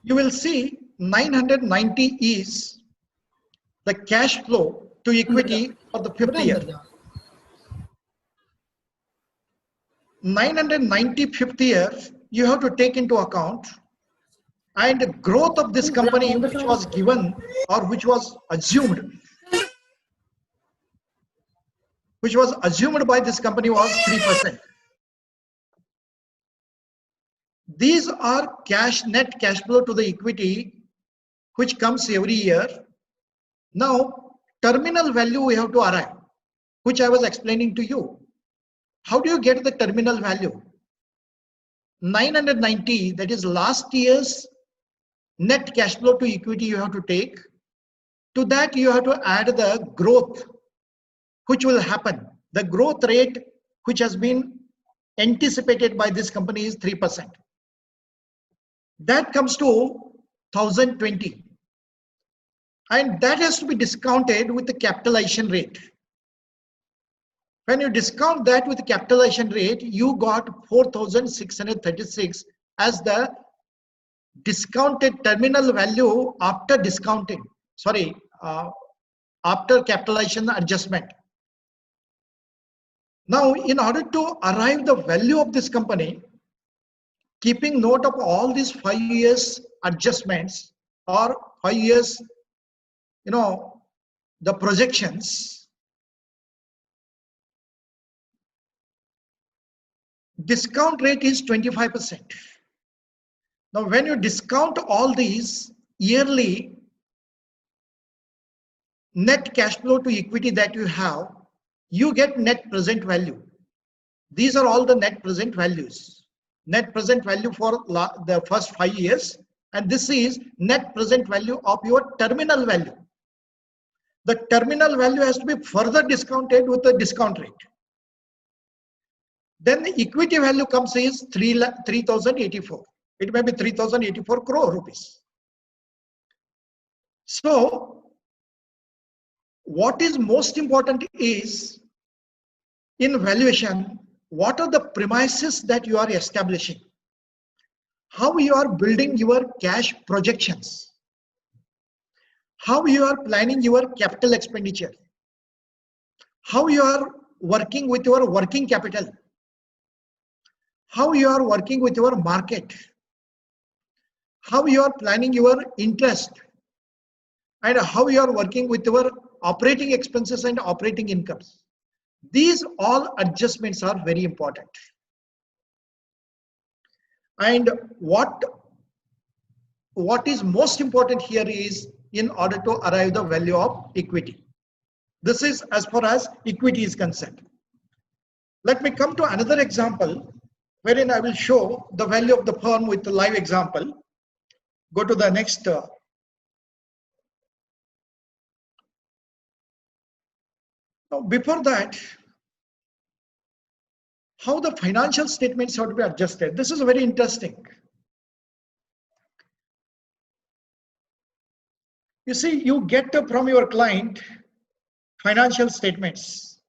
you will see 990 is the cash flow to equity for the 5th year. 990 5th year, you have to take into account, and growth of this company which was given or which was assumed by this company was 3%. These are net cash flow to the equity which comes every year. Now, terminal value we have to arrive, which I was explaining to you. How do you get the terminal value? 990, that is last year's net cash flow to equity you have to take, To that, you have to add the growth which will happen. The growth rate which has been anticipated by this company is 3%. That comes to 1020. And that has to be discounted with the capitalization rate. When you discount that with the capitalization rate, you got 4,636 as the discounted terminal value after discounting. Sorry, after capitalization adjustment. Now, in order to arrive the value of this company, keeping note of all these 5 years adjustments or 5 years, the projections, discount rate is 25%. Now, when you discount all these yearly net cash flow to equity that you have, you get net present value. These are all the net present values. Net present value for the first 5 years, and this is net present value of your terminal value. The terminal value has to be further discounted with the discount rate. Then the equity value comes is 3,084. It may be 3,084 crore rupees. So what is most important is in valuation, what are the premises that you are establishing? How you are building your cash projections? How you are planning your capital expenditure? How you are working with your working capital? How you are working with your market? How you are planning your interest? And how you are working with your operating expenses and operating incomes? These all adjustments are very important. And what is most important here is in order to arrive the value of equity. This is as far as equity is concerned. Let me come to another example wherein I will show the value of the firm with the live example. Go to the next. Now, before that, how the financial statements have to be adjusted. This is very interesting. You see, you get from your client financial statements.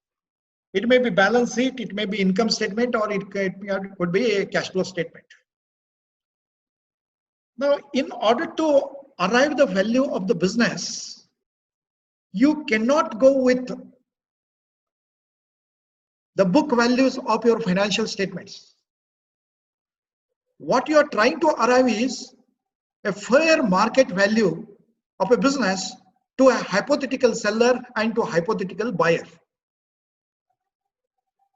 It may be balance sheet, it may be income statement, or it could be a cash flow statement. Now, in order to arrive the value of the business, you cannot go with the book values of your financial statements. What you are trying to arrive is a fair market value of a business to a hypothetical seller and to a hypothetical buyer.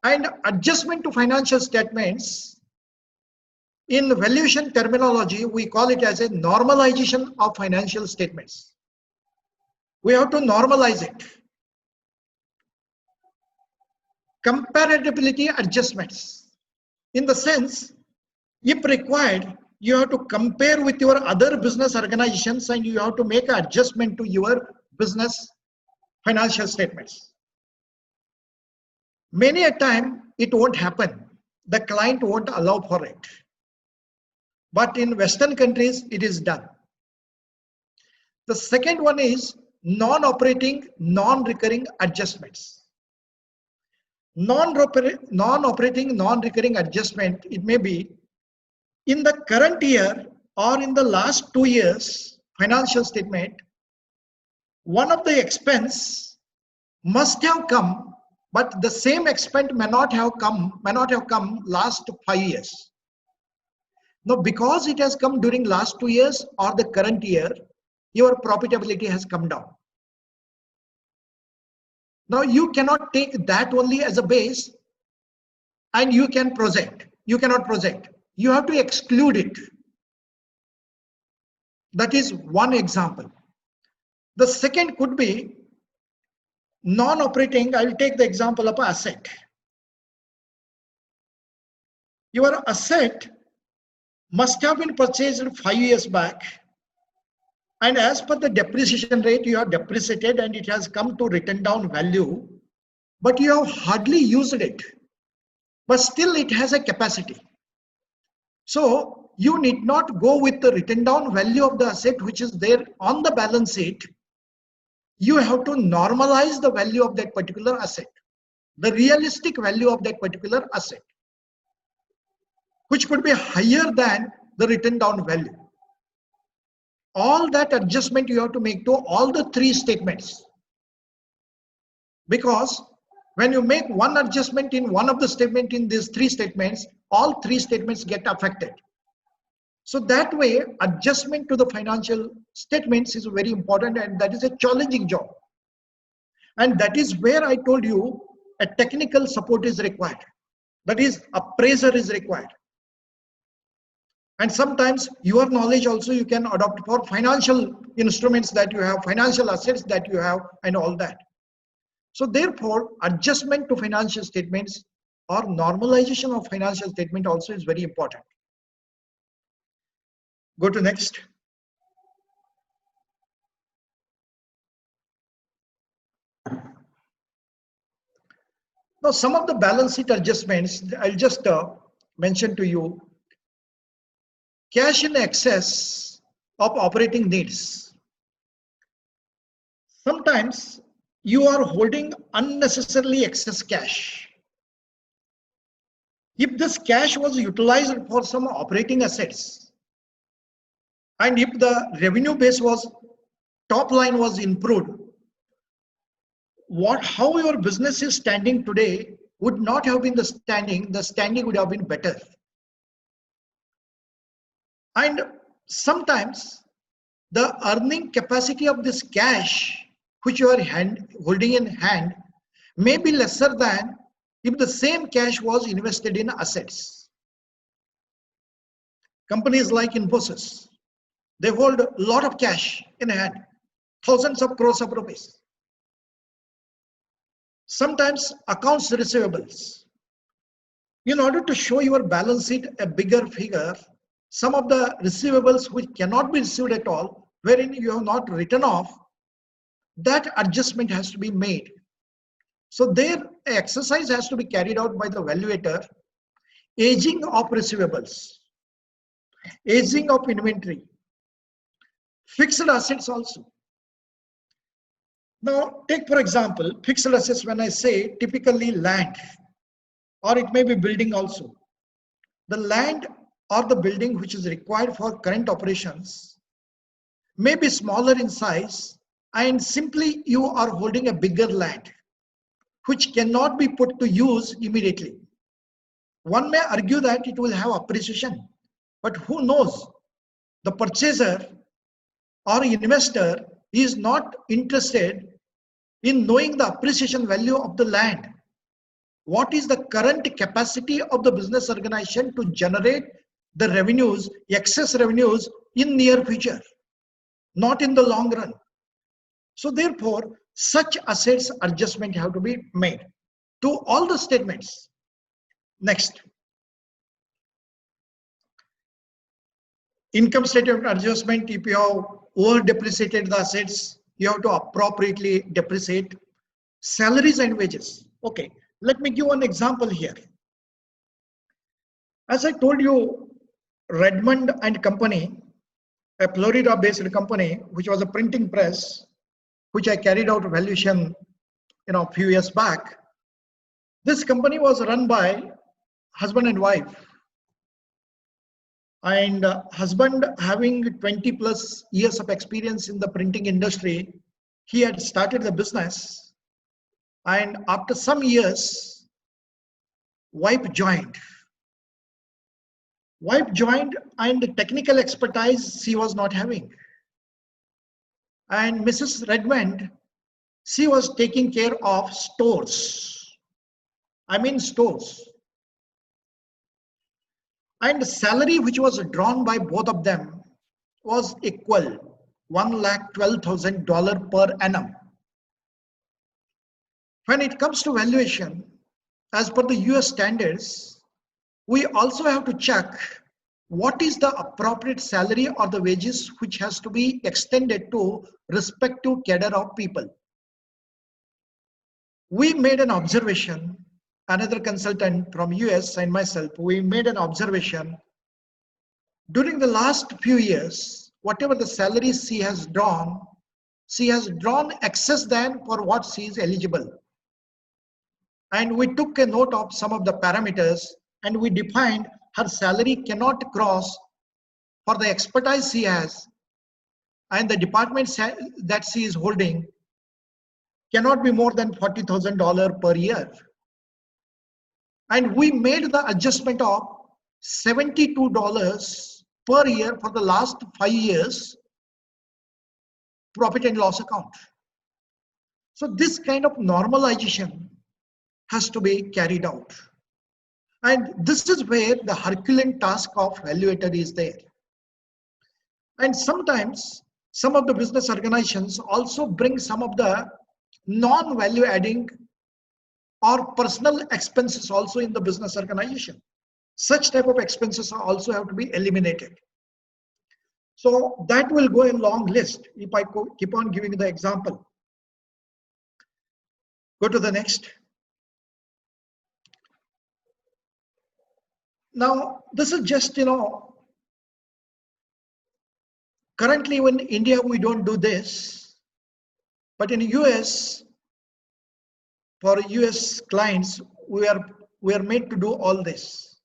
And adjustment to financial statements, in valuation terminology, we call it as a normalization of financial statements. We have to normalize it. Comparability adjustments, in the sense, if required, you have to compare with your other business organizations and you have to make an adjustment to your business financial statements. Many a time it won't happen. The client won't allow for it. But in Western countries, it is done. The second one is non-operating, non-recurring adjustments. Non-operating, non-recurring adjustment, it may be in the current year or in the last 2 years financial statement, one of the expense must have come, but the same expense may not have come last 5 years. Now, because it has come during last 2 years or the current year, your profitability has come down. Now, you cannot take that only as a base and you can project. You cannot project. You have to exclude it. That is one example. The second could be non-operating. I will take the example of an asset. Your asset must have been purchased 5 years back And as per the depreciation rate, you have depreciated and it has come to written down value, but you have hardly used it, but still it has a capacity. So you need not go with the written down value of the asset which is there on the balance sheet. You have to normalize the value of that particular asset, the realistic value of that particular asset, which could be higher than the written down value. All that adjustment you have to make to all the three statements, because when you make one adjustment in one of the statement in these three statements, all three statements get affected. So that way, adjustment to the financial statements is very important, and that is a challenging job. And that is where I told you a technical support is required. That is, appraiser is required. And sometimes your knowledge also you can adopt for financial instruments that you have, financial assets that you have, and all that. So therefore, adjustment to financial statements or normalization of financial statement also is very important. Go to next. Now, some of the balance sheet adjustments, I'll just mention to you. Cash in excess of operating needs. Sometimes you are holding unnecessarily excess cash. If this cash was utilized for some operating assets, and if the revenue base was, top line was improved, how your business is standing today would not have been the standing would have been better. And sometimes the earning capacity of this cash which you are holding in hand may be lesser than if the same cash was invested in assets. Companies like Infosys, they hold a lot of cash in hand, thousands of crores of rupees. Sometimes accounts receivables. In order to show your balance sheet a bigger figure, some of the receivables which cannot be received at all, wherein you have not written off, that adjustment has to be made. So there, exercise has to be carried out by the valuator. Aging of receivables, aging of inventory, fixed assets also. Now, take for example, fixed assets. When I say typically land, or it may be building also. The land or the building which is required for current operations may be smaller in size, and simply you are holding a bigger land which cannot be put to use immediately. One may argue that it will have appreciation, but who knows? The purchaser or investor is not interested in knowing the appreciation value of the land. What is the current capacity of the business organization to generate the revenues, excess revenues in near future, not in the long run. So therefore, such assets adjustment have to be made to all the statements. Next. Income statement adjustment. If you have over depreciated the assets, you have to appropriately depreciate. Salaries and wages. Okay, let me give one example here. As I told you, Redmond and Company, a Florida-based company, which was a printing press, which I carried out valuation, a few years back. This company was run by husband and wife, and husband having 20 plus years of experience in the printing industry. He had started the business, and after some years, wife joined. And the technical expertise she was not having. And Mrs. Redmond, she was taking care of stores. I mean stores. And the salary which was drawn by both of them was equal, $1,12,000 per annum. When it comes to valuation, as per the US standards, we also have to check what is the appropriate salary or the wages which has to be extended to respective cadre of people. We made an observation, another consultant from US and myself, we made an observation. During the last few years, whatever the salaries she has drawn excess than for what she is eligible. And we took a note of some of the parameters and we defined her salary cannot cross, for the expertise she has and the department that she is holding, cannot be more than $40,000 per year. And we made the adjustment of $72 per year for the last 5 years profit and loss account. So this kind of normalization has to be carried out. And this is where the Herculean task of valuator is there. And sometimes some of the business organizations also bring some of the non-value adding or personal expenses also in the business organization. Such type of expenses also have to be eliminated. So that will go a long list if I keep on giving the example. Go to the next. Now, this is just, currently in India, we don't do this, but in US, for US clients, we are made to do all this,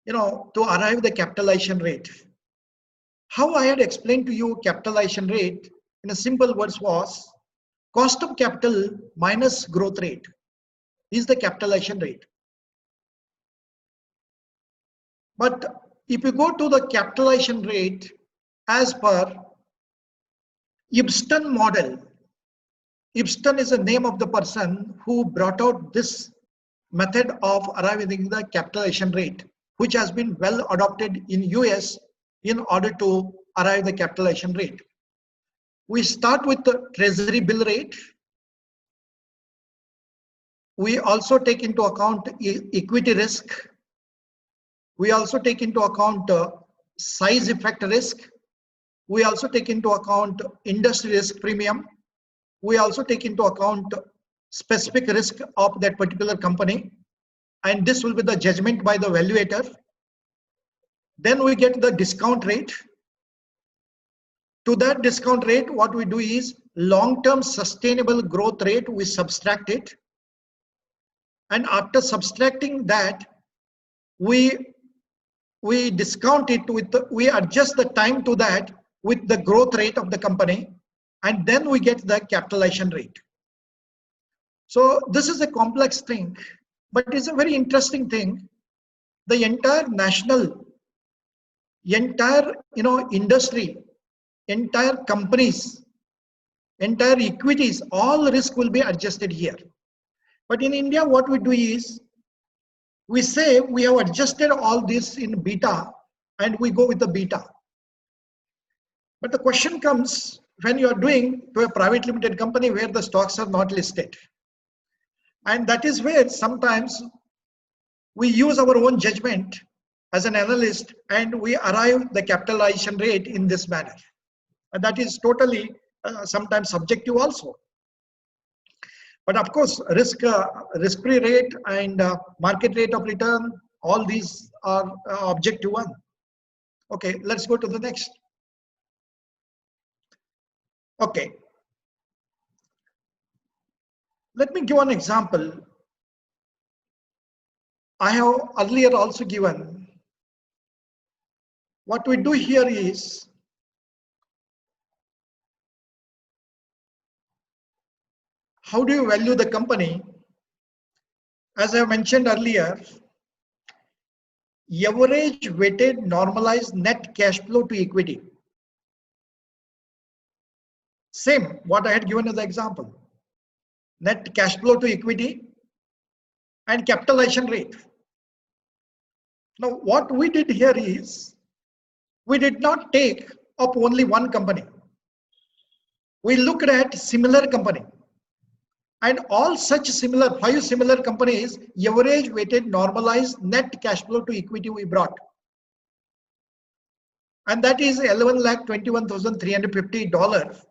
to arrive the capitalization rate. How I had explained to you capitalization rate in a simple words was cost of capital minus growth rate is the capitalization rate. But if you go to the capitalization rate as per Ibsen model, Ibsen is the name of the person who brought out this method of arriving the capitalization rate, which has been well adopted in US in order to arrive the capitalization rate. We start with the treasury bill rate. We also take into account equity risk. We also take into account size effect risk. We also take into account industry risk premium. We also take into account specific risk of that particular company. And this will be the judgment by the valuator. Then we get the discount rate. To that discount rate, what we do is long-term sustainable growth rate, we subtract it. And after subtracting that, we discount it with, we adjust the time to that with the growth rate of the company, and then we get the capitalization rate. So this is a complex thing, but it's a very interesting thing. The entire national, entire industry, entire companies, entire equities, all risk will be adjusted here. But in India, what we do is, we say we have adjusted all this in beta and we go with the beta. But the question comes when you are doing to a private limited company where the stocks are not listed. And that is where sometimes we use our own judgment as an analyst and we arrive the capitalization rate in this manner. And that is totally sometimes subjective also. But of course, risk-free rate and market rate of return, all these are objective one. Okay, let's go to the next. Okay. Let me give an example. I have earlier also given. What we do here is, how do you value the company? As I mentioned earlier, average weighted normalized net cash flow to equity. Same, what I had given as the example. Net cash flow to equity and capitalization rate. Now, what we did here is, we did not take up only one company. We looked at similar company. And all such similar, 5 similar companies, average weighted normalized net cash flow to equity we brought. and that is $11,21,350,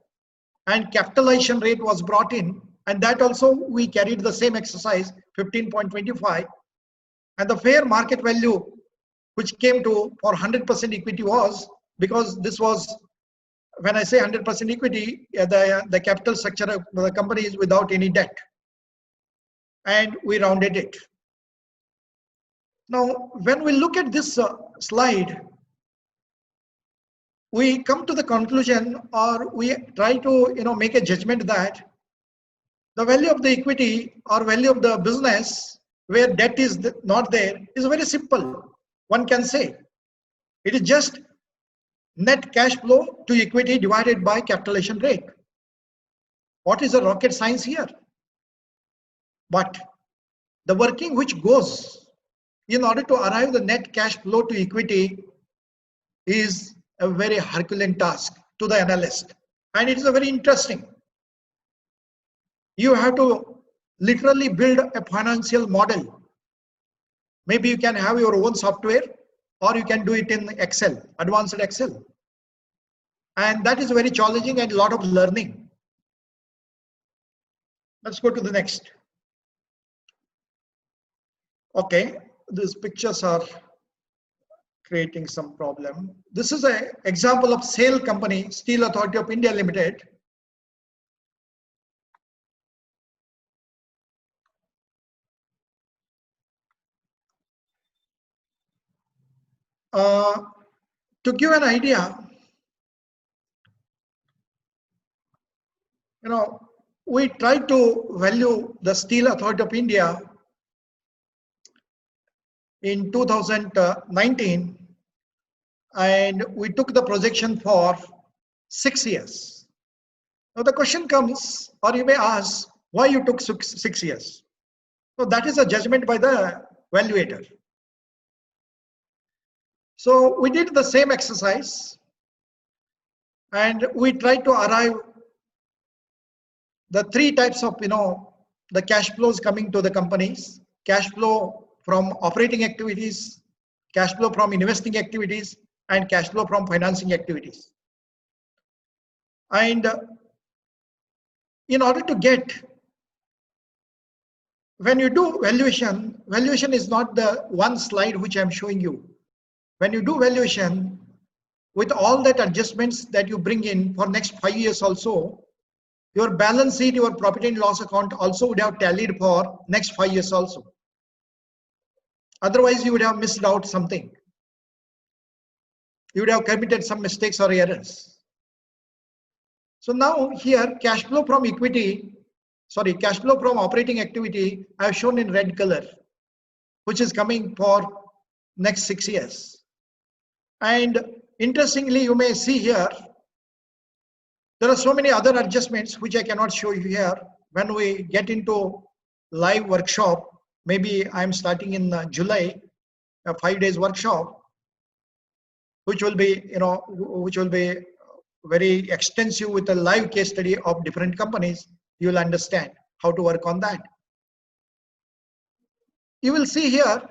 and capitalization rate was brought in, and that also we carried the same exercise, 15.25, and the fair market value which came to for 100% equity was, because this was, when I say 100% equity, the capital structure of the company is without any debt, and we rounded it. Now, when we look at this slide, we come to the conclusion, or we try to make a judgment that the value of the equity or value of the business where debt is not there is very simple. One can say it is just net cash flow to equity divided by capitalization rate. What is the rocket science here? But the working which goes in order to arrive the net cash flow to equity is a very Herculean task to the analyst, and it is a very interesting. You have to literally build a financial model. Maybe you can have your own software, or you can do it in Excel, advanced Excel, and that is very challenging and a lot of learning. Let's go to the next. Okay, these pictures are creating some problem. This is an example of SAIL company, Steel Authority of India Limited. To give an idea, we tried to value the Steel Authority of India in 2019, and we took the projection for 6 years. Now the question comes, or you may ask, why you took 6 years? So that is a judgment by the valuator. So we did the same exercise, and we tried to arrive the 3 types of the cash flows coming to the companies: cash flow from operating activities, cash flow from investing activities, and cash flow from financing activities. And in order to get, when you do valuation, valuation is not the one slide which I'm showing you. When you do valuation, with all that adjustments that you bring in for next 5 years also, your balance sheet, your profit and loss account also would have tallied for next 5 years also. Otherwise, you would have missed out something. You would have committed some mistakes or errors. So now here, cash flow from cash flow from operating activity, I have shown in red color, which is coming for next 6 years. And interestingly, you may see here, there are so many other adjustments which I cannot show you here. When we get into live workshop, maybe I'm starting in July, a 5 days workshop, which will be, very extensive with a live case study of different companies. You will understand how to work on that. You will see here,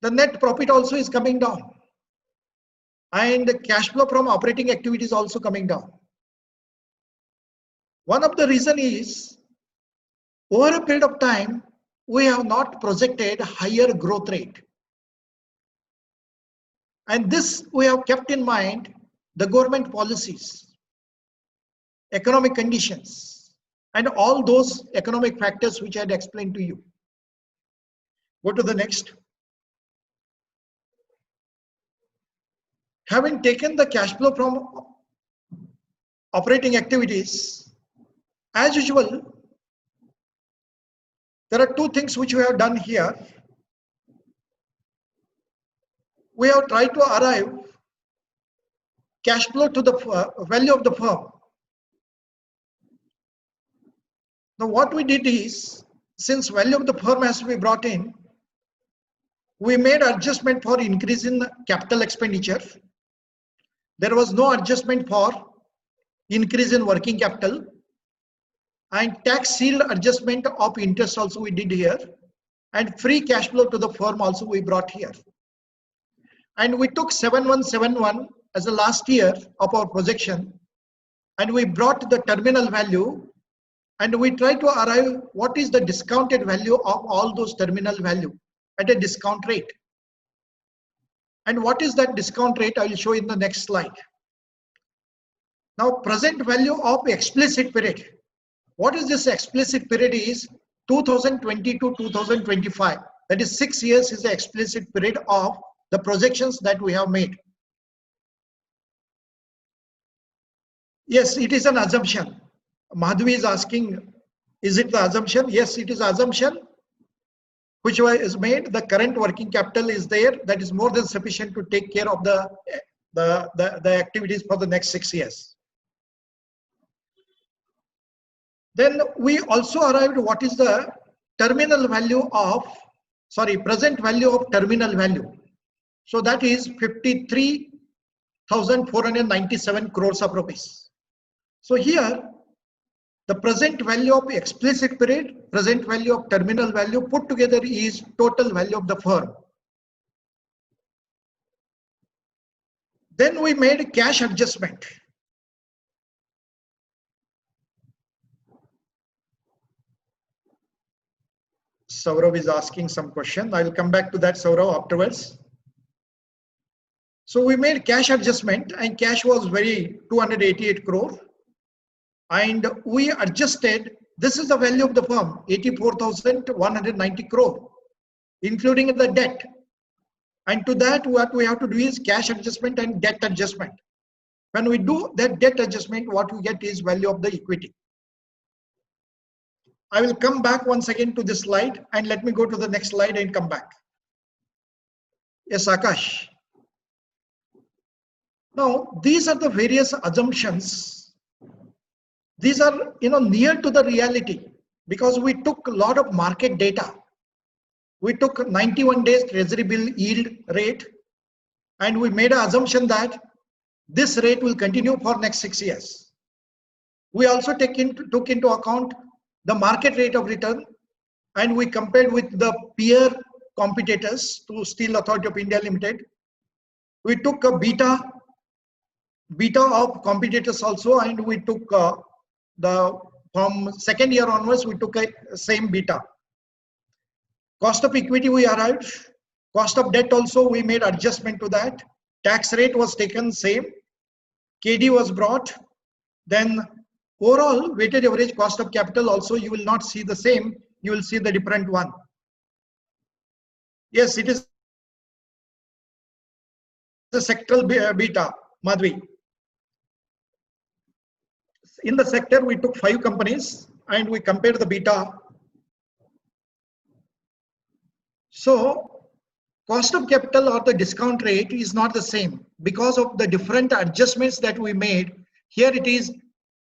the net profit also is coming down, and the cash flow from operating activities also coming down. One of the reason is, over a period of time, we have not projected higher growth rate. And this we have kept in mind the government policies, economic conditions, and all those economic factors which I had explained to you. Go to the next. Having taken the cash flow from operating activities, as usual, there are 2 things which we have done here. We have tried to arrive cash flow to the value of the firm. Now what we did is, since value of the firm has to be brought in, we made adjustment for increase in capital expenditure. There was no adjustment for increase in working capital, and tax shield adjustment of interest also we did here, and free cash flow to the firm also we brought here. And we took 7171 as the last year of our projection, and we brought the terminal value, and we try to arrive what is the discounted value of all those terminal value at a discount rate. And what is that discount rate? I will show in the next slide. Now, present value of explicit period. What is this explicit period is 2020 to 2025. That is 6 years is the explicit period of the projections that we have made. Yes, it is an assumption. Madhvi is asking, is it the assumption? Yes, it is assumption which is made. The current working capital is there. That is more than sufficient to take care of the activities for the next 6 years. Then we also arrived what is the terminal value of, present value of terminal value. So that is 53,497 crores of rupees. So here, the present value of explicit period, present value of terminal value put together is total value of the firm. Then we made cash adjustment. Saurav is asking some question. I will come back to that, Saurav, afterwards. So we made cash adjustment, and cash was very 288 crore. And we adjusted, this is the value of the firm, 84,190 crore, including the debt. And to that, what we have to do is cash adjustment and debt adjustment. When we do that debt adjustment, what we get is value of the equity. I will come back once again to this slide, and let me go to the next slide and come back. Yes, Akash. Now, these are the various assumptions. These are, near to the reality, because we took a lot of market data. We took 91 days treasury bill yield rate, and we made an assumption that this rate will continue for next 6 years. We also took into account the market rate of return, and we compared with the peer competitors to Steel Authority of India Limited. We took a beta of competitors also, and we took from second year onwards, we took a same beta. Cost of equity we arrived. Cost of debt also we made adjustment to that. Tax rate was taken same. KD was brought. Then overall weighted average cost of capital also you will not see the same. You will see the different one. Yes, it is the sectoral beta, Madhvi. In the sector, we took 5 companies and we compared the beta. So cost of capital or the discount rate is not the same because of the different adjustments that we made. Here it is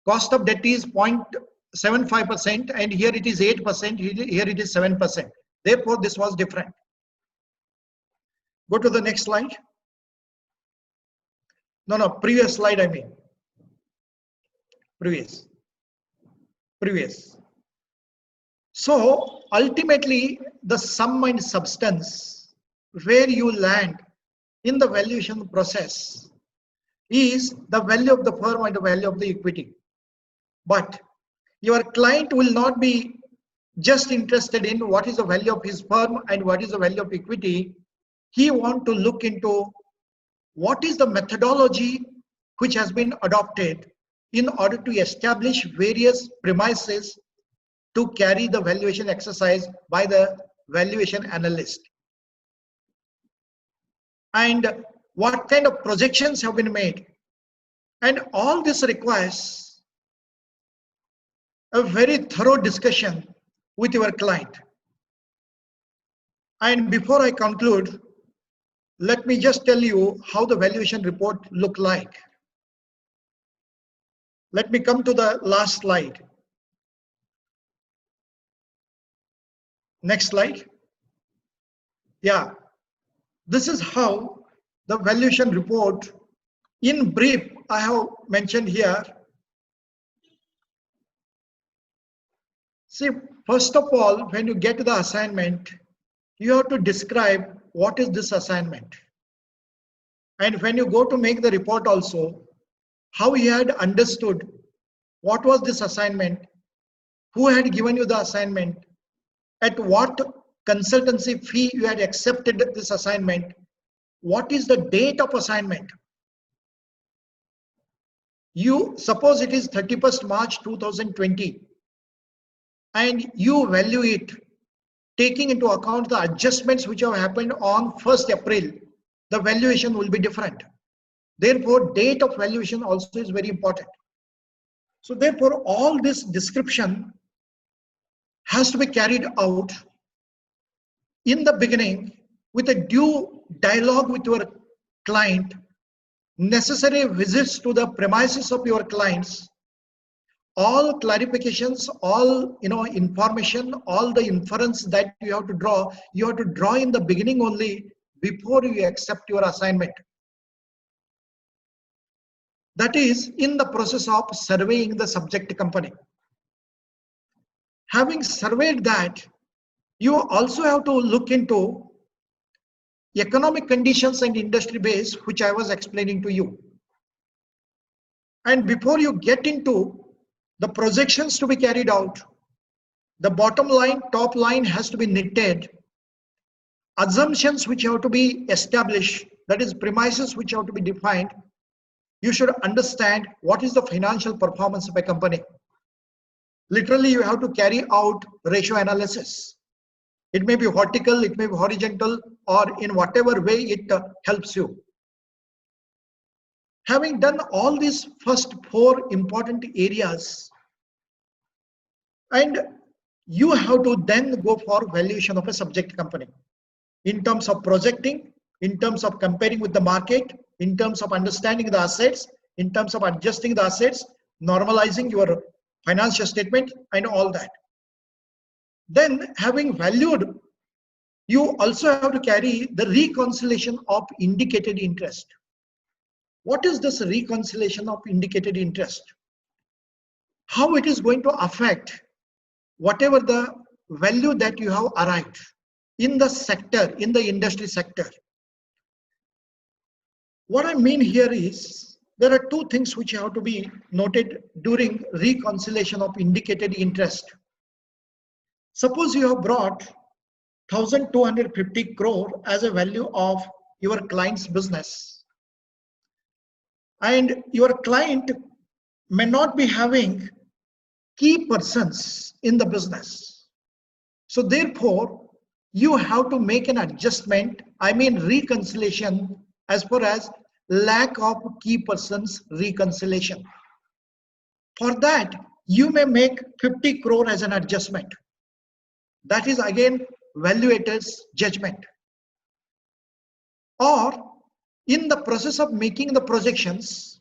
cost of debt is 0.75% and here it is 8%, here it is 7%. Therefore, this was different. Go to the next slide. No, previous slide I mean. Previous. So ultimately, the sum and substance where you land in the valuation process is the value of the firm and the value of the equity. But your client will not be just interested in what is the value of his firm and what is the value of equity. He wants to look into what is the methodology which has been adopted in order to establish various premises to carry the valuation exercise by the valuation analyst. And what kind of projections have been made. And all this requires a very thorough discussion with your client. And before I conclude, let me just tell you how the valuation report look like. Let me come to the last slide. Next slide. Yeah, this is how the valuation report in brief I have mentioned here. See, first of all, when you get to the assignment, you have to describe what is this assignment. And when you go to make the report also, how he had understood what was this assignment, who had given you the assignment, at what consultancy fee you had accepted this assignment, what is the date of assignment. You suppose it is 31st March 2020 and you value it taking into account the adjustments which have happened on 1st April, the valuation will be different. Therefore, date of valuation also is very important. So therefore, all this description has to be carried out in the beginning with a due dialogue with your client, necessary visits to the premises of your clients, all clarifications, all information, all the inference that you have to draw in the beginning only before you accept your assignment. That is in the process of surveying the subject company. Having surveyed that, you also have to look into economic conditions and industry base, which I was explaining to you. And before you get into the projections to be carried out, the bottom line, top line has to be knitted. Assumptions which have to be established, that is premises which have to be defined. You should understand what is the financial performance of a company. Literally, you have to carry out ratio analysis. It may be vertical, it may be horizontal, or in whatever way it helps you. Having done all these first 4 important areas, and you have to then go for valuation of a subject company in terms of projecting, in terms of comparing with the market, in terms of understanding the assets, in terms of adjusting the assets, normalizing your financial statement and all that. Then having valued, you also have to carry the reconciliation of indicated interest. What is this reconciliation of indicated interest? How it is going to affect whatever the value that you have arrived in the sector, in the industry sector. What I mean here is, there are 2 things which have to be noted during reconciliation of indicated interest. Suppose you have brought 1,250 crore as a value of your client's business, and your client may not be having key persons in the business. So therefore, you have to make an adjustment, reconciliation, as far as lack of key persons reconciliation. For that, you may make 50 crore as an adjustment. That is again valuator's judgment. Or in the process of making the projections,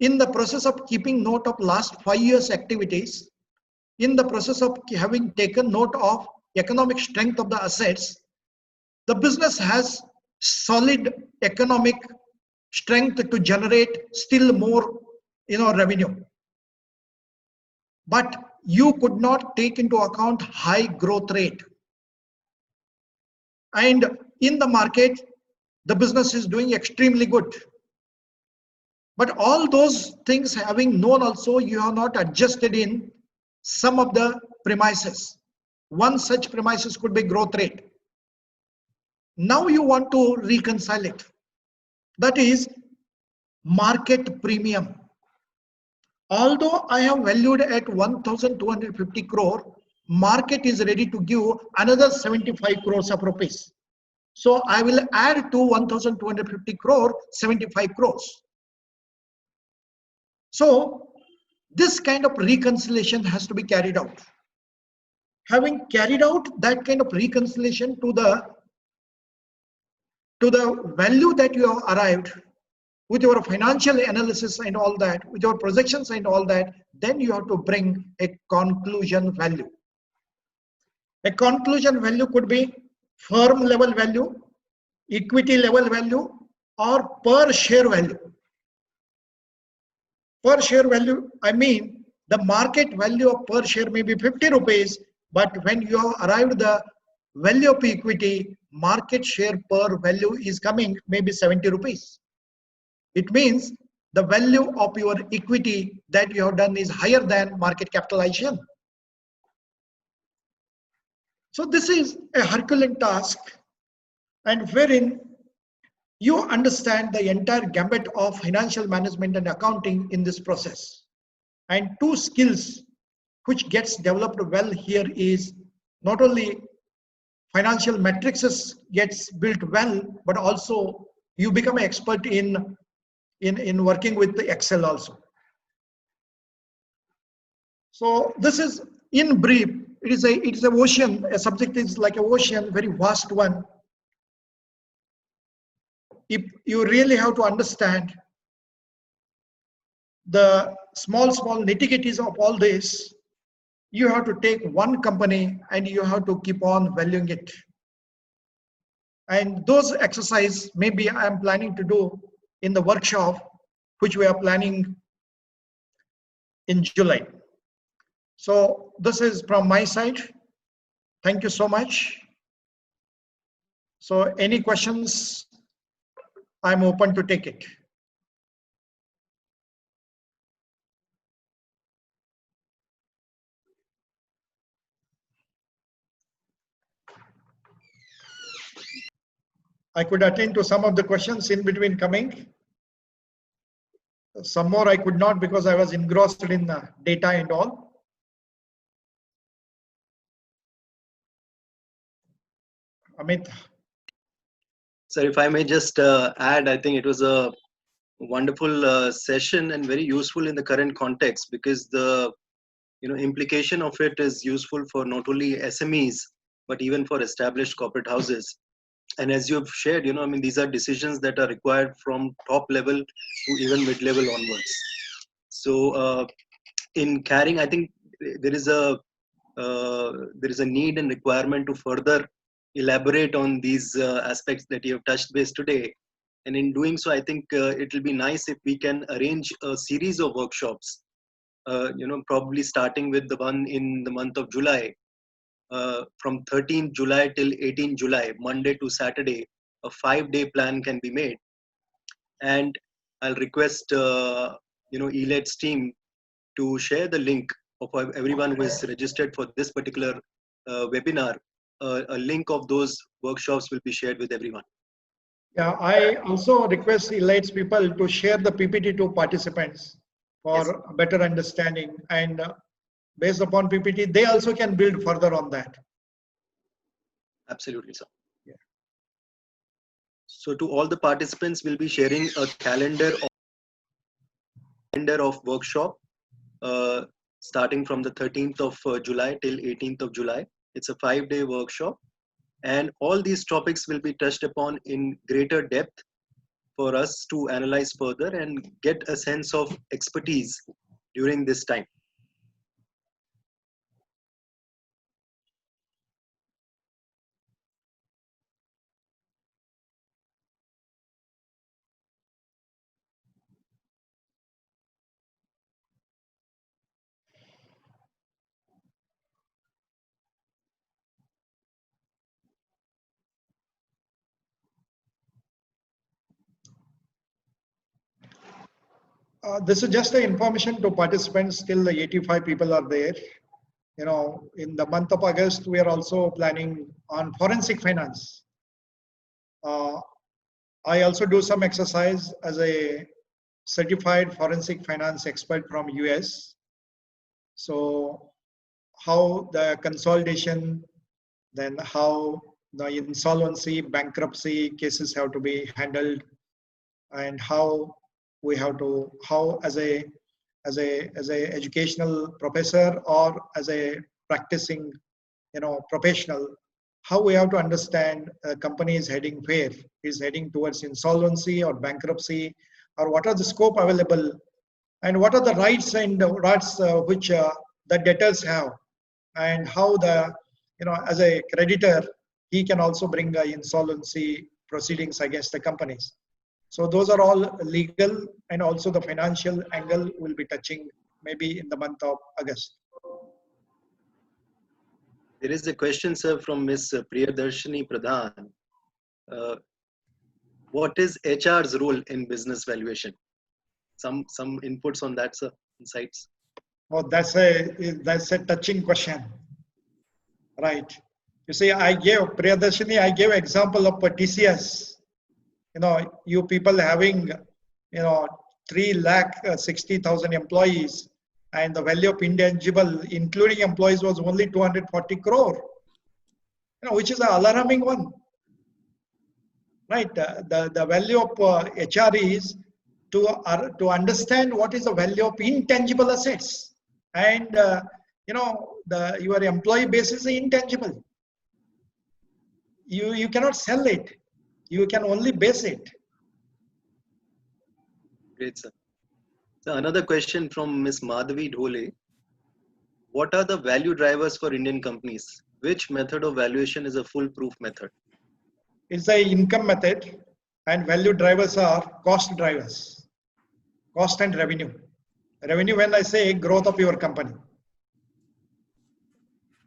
in the process of keeping note of last 5 years activities, in the process of having taken note of economic strength of the assets, the business has solid economic strength to generate still more revenue. But you could not take into account high growth rate. And in the market, the business is doing extremely good. But all those things having known also, you have not adjusted in some of the premises. One such premises could be growth rate. Now you want to reconcile it. That is market premium. Although I have valued at 1,250 crore, market is ready to give another 75 crores of rupees. So I will add to 1,250 crore 75 crores. So this kind of reconciliation has to be carried out. Having carried out that kind of reconciliation to the value that you have arrived with your financial analysis and all that, with your projections and all that, then you have to bring a conclusion value. A conclusion value could be firm level value, equity level value, or per share value. Per share value, the market value of per share may be 50 rupees, but when you have arrived the value of equity, market share per value is coming maybe 70 rupees. It means the value of your equity that you have done is higher than market capitalization. So this is a Herculean task, and wherein you understand the entire gambit of financial management and accounting in this process. And two skills which gets developed well here is not only financial matrices gets built well, but also you become an expert in working with the Excel also. So this is in brief. It is an ocean. A subject is like an ocean, very vast one. If you really have to understand the small nitty-gritties of all this, you have to take one company and you have to keep on valuing it. And those exercise maybe I am planning to do in the workshop, which we are planning in July. So this is from my side. Thank you so much. So any questions, I'm open to take it. I could attend to some of the questions in between coming. Some more I could not because I was engrossed in data and all. Amit. Sir, if I may just add, I think it was a wonderful session and very useful in the current context, because the implication of it is useful for not only SMEs but even for established corporate houses. And as you have shared, I mean, these are decisions that are required from top level to even mid-level onwards. So in carrying, I think there is a need and requirement to further elaborate on these aspects that you have touched base today. And in doing so, I think it will be nice if we can arrange a series of workshops, probably starting with the one in the month of July, from 13th July till 18th July, Monday to Saturday. A 5-day plan can be made. And I'll request, ELET's team to share the link of everyone who is registered for this particular webinar. A link of those workshops will be shared with everyone. Yeah, I also request ELET's people to share the PPT to participants for Yes. better understanding, and based upon PPT, they also can build further on that. Absolutely, sir. Yeah. So to all the participants, we'll be sharing a calendar of workshop starting from the 13th of July till 18th of July. It's a 5-day workshop, and all these topics will be touched upon in greater depth for us to analyze further and get a sense of expertise during this time. This is just the information to participants. Still, the 85 people are there. In the month of August, we are also planning on forensic finance. I also do some exercise as a certified forensic finance expert from US. So how the consolidation, then how the insolvency, bankruptcy cases have to be handled, and how we have to, how as a educational professor or as a practicing professional, how we have to understand a company is heading where, is heading towards insolvency or bankruptcy, or what are the scope available, and what are the rights and rights which the debtors have, and how the as a creditor he can also bring insolvency proceedings against the companies. So those are all legal, and also the financial angle will be touching maybe in the month of August. There is a question, sir, from Ms. Priyadarshini Pradhan. what is HR's role in business valuation? Some inputs on that, sir, insights. Oh, that's a touching question, right? You see, I gave example of TCS. You people having 3,60,000 employees, and the value of intangible, including employees, was only 240 crore. Which is an alarming one, right? The value of HR is to understand what is the value of intangible assets, and your employee base is intangible. You cannot sell it. You can only base it. Great, sir. So another question from Ms. Madhavi Dhole. What are the value drivers for Indian companies? Which method of valuation is a foolproof method? It's the income method, and value drivers are cost drivers, cost and revenue. Revenue, when I say growth of your company.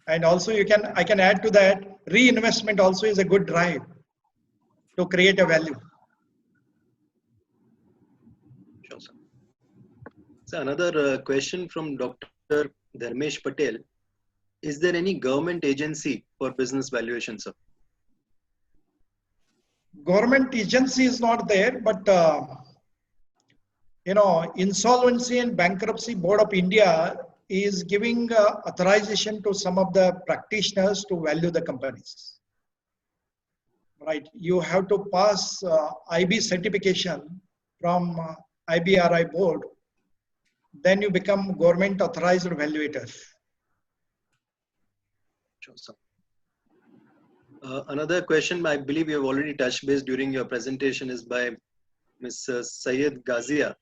And also I can add to that, reinvestment also is a good drive to create a value. Sure, sir. So another question from Dr. Dharmesh Patel. Is there any government agency for business valuation, sir? Government agency is not there, but Insolvency and Bankruptcy Board of India is giving authorization to some of the practitioners to value the companies. Right? You have to pass IB certification from IBRI board, then you become government authorized valuator. Sure, sir. Another question I believe you have already touched base during your presentation is by Ms. Syed Ghazia.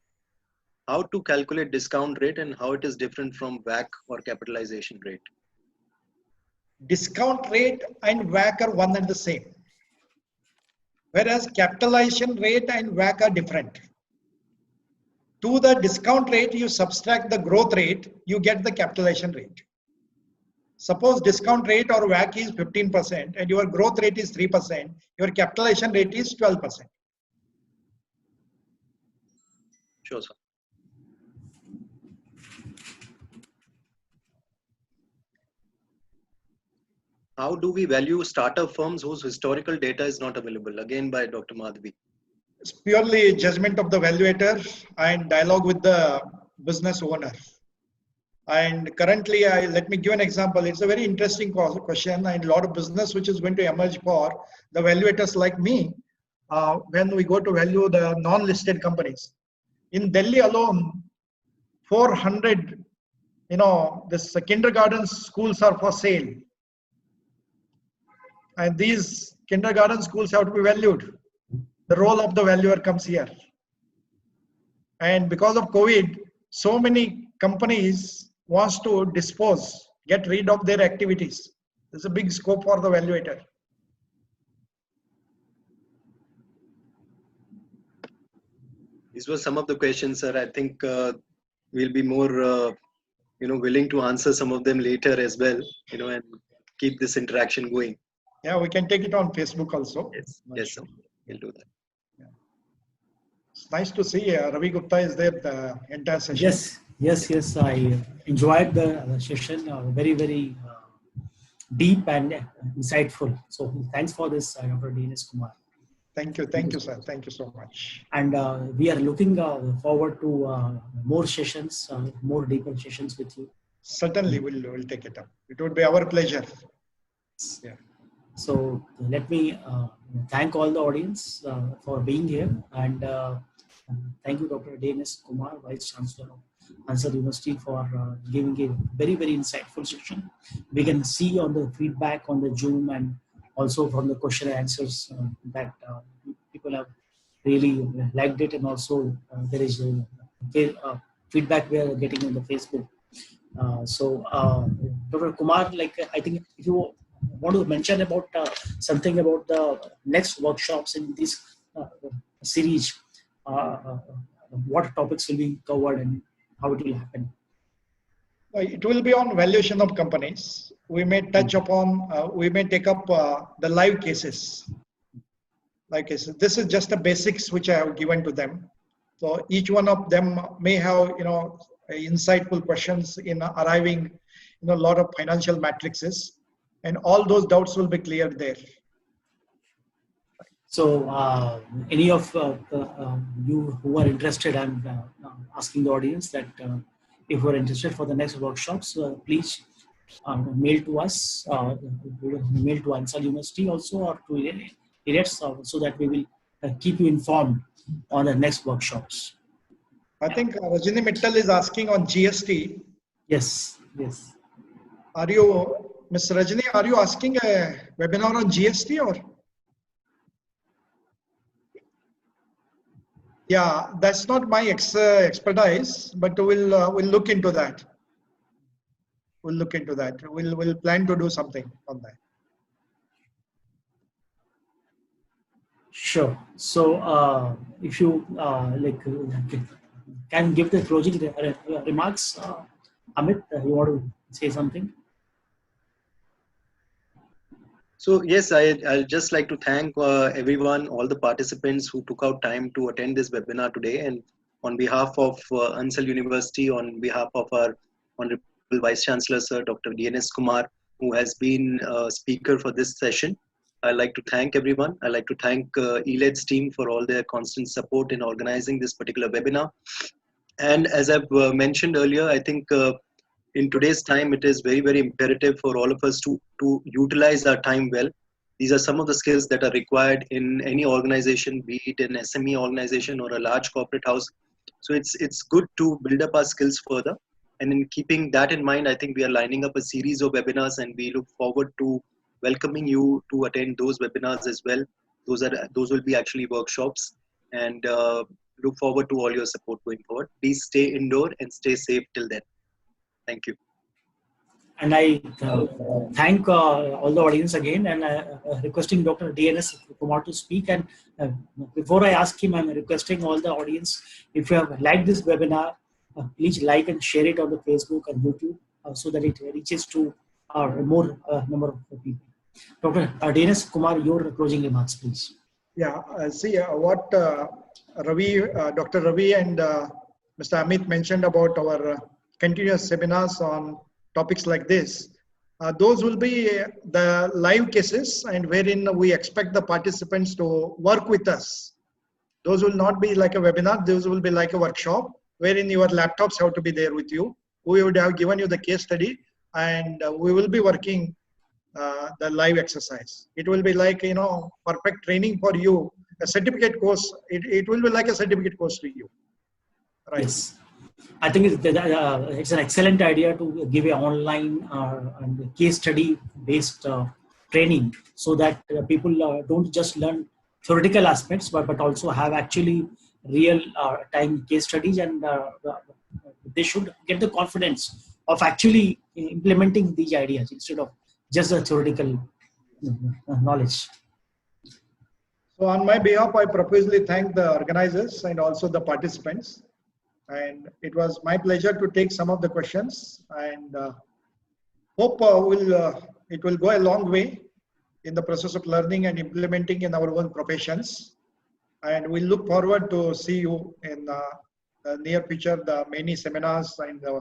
How to calculate discount rate and how it is different from WACC or capitalization rate? Discount rate and WACC are one and the same. Whereas capitalization rate and WACC are different. To the discount rate, you subtract the growth rate, you get the capitalization rate. Suppose discount rate or WACC is 15% and your growth rate is 3%, your capitalization rate is 12%. Sure, sir. How do we value startup firms whose historical data is not available? Again by Dr. Madhavi. It's purely judgment of the valuator and dialogue with the business owner. And currently, let me give an example. It's a very interesting question, and a lot of business which is going to emerge for the valuators like me when we go to value the non-listed companies. In Delhi alone, 400, this kindergarten schools are for sale. And these kindergarten schools have to be valued. The role of the valuer comes here. And because of COVID, so many companies wants to get rid of their activities. There's a big scope for the valuator. These were some of the questions, sir. I think we'll be more, willing to answer some of them later as well, and keep this interaction going. Yeah, we can take it on Facebook also. Yes, sir. We'll do that. Yeah. It's nice to see Ravi Gupta is there the entire session. Yes. I enjoyed the session. Very, very deep and insightful. So thanks for this, Dr. D.N.S. Kumar. Thank you, sir. Thank you so much. And we are looking forward to more sessions, more deeper sessions with you. Certainly, we'll take it up. It would be our pleasure. Yeah. So let me thank all the audience for being here, and thank you, Dr. D.N.S. Kumar, Vice Chancellor of Ansar University, for giving a very, very insightful session. We can see on the feedback on the Zoom and also from the question and answers that people have really liked it, and also there is feedback we are getting on the Facebook. So Dr. Kumar, I think if you want to mention about something about the next workshops in this series, what topics will be covered and how it will happen? It will be on valuation of companies. We may touch upon, we may take up the live cases. like I said, this is just the basics which I have given to them. So each one of them may have, insightful questions in arriving, a lot of financial matrices, and all those doubts will be cleared there. So, any of you who are interested, I'm asking the audience that if you are interested for the next workshops, please mail to us, mail to Ansal University also, or to IRETS, so that we will keep you informed on the next workshops. I think Rajini Mittal is asking on GST. Yes, yes. Are you, Ms. Rajini, are you asking a webinar on GST or? Yeah, that's not my expertise, but we'll look into that. We'll look into that. We'll plan to do something on that. Sure. So, if you can give the closing remarks, Amit, you want to say something? So yes, I'd just like to thank everyone, all the participants who took out time to attend this webinar today. And on behalf of Ansal University, on behalf of our Honorable Vice Chancellor, Sir Dr. DNS Kumar, who has been a speaker for this session, I'd like to thank everyone. I'd like to thank ELED's team for all their constant support in organizing this particular webinar. And as I've mentioned earlier, I think in today's time, it is very, very imperative for all of us to utilize our time well. These are some of the skills that are required in any organization, be it an SME organization or a large corporate house. So it's good to build up our skills further. And in keeping that in mind, I think we are lining up a series of webinars, and we look forward to welcoming you to attend those webinars as well. Those will be actually workshops, and look forward to all your support going forward. Please stay indoor and stay safe till then. Thank you. And I thank all the audience again, and requesting Dr. DNS Kumar to speak. And before I ask him, I'm requesting all the audience, if you have liked this webinar, please like and share it on the Facebook and YouTube, so that it reaches to more number of people. Dr. DNS Kumar, your closing remarks, please. Yeah, see what Dr. Ravi and Mr. Amit mentioned about our continuous seminars on topics like this. Those will be the live cases, and wherein we expect the participants to work with us. Those will not be like a webinar. Those will be like a workshop, wherein your laptops have to be there with you. We would have given you the case study, and we will be working the live exercise. It will be like, perfect training for you. A certificate course, it will be like a certificate course to you. Right. Yes. I think it's an excellent idea to give an online and case study based training, so that people don't just learn theoretical aspects, but also have actually real time case studies, and they should get the confidence of actually implementing these ideas instead of just the theoretical knowledge. So on my behalf, I profusely thank the organizers and also the participants. And it was my pleasure to take some of the questions, and hope it will go a long way in the process of learning and implementing in our own professions. And we look forward to see you in the near future, the many seminars and the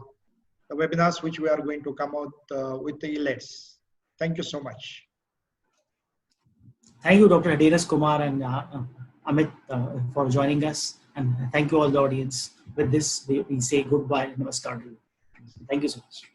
webinars which we are going to come out with the ELEDs. Thank you so much. Thank you, Dr. DNS Kumar and Amit, for joining us. And thank you all the audience. With this, we say goodbye. Namaskar. Thank you so much.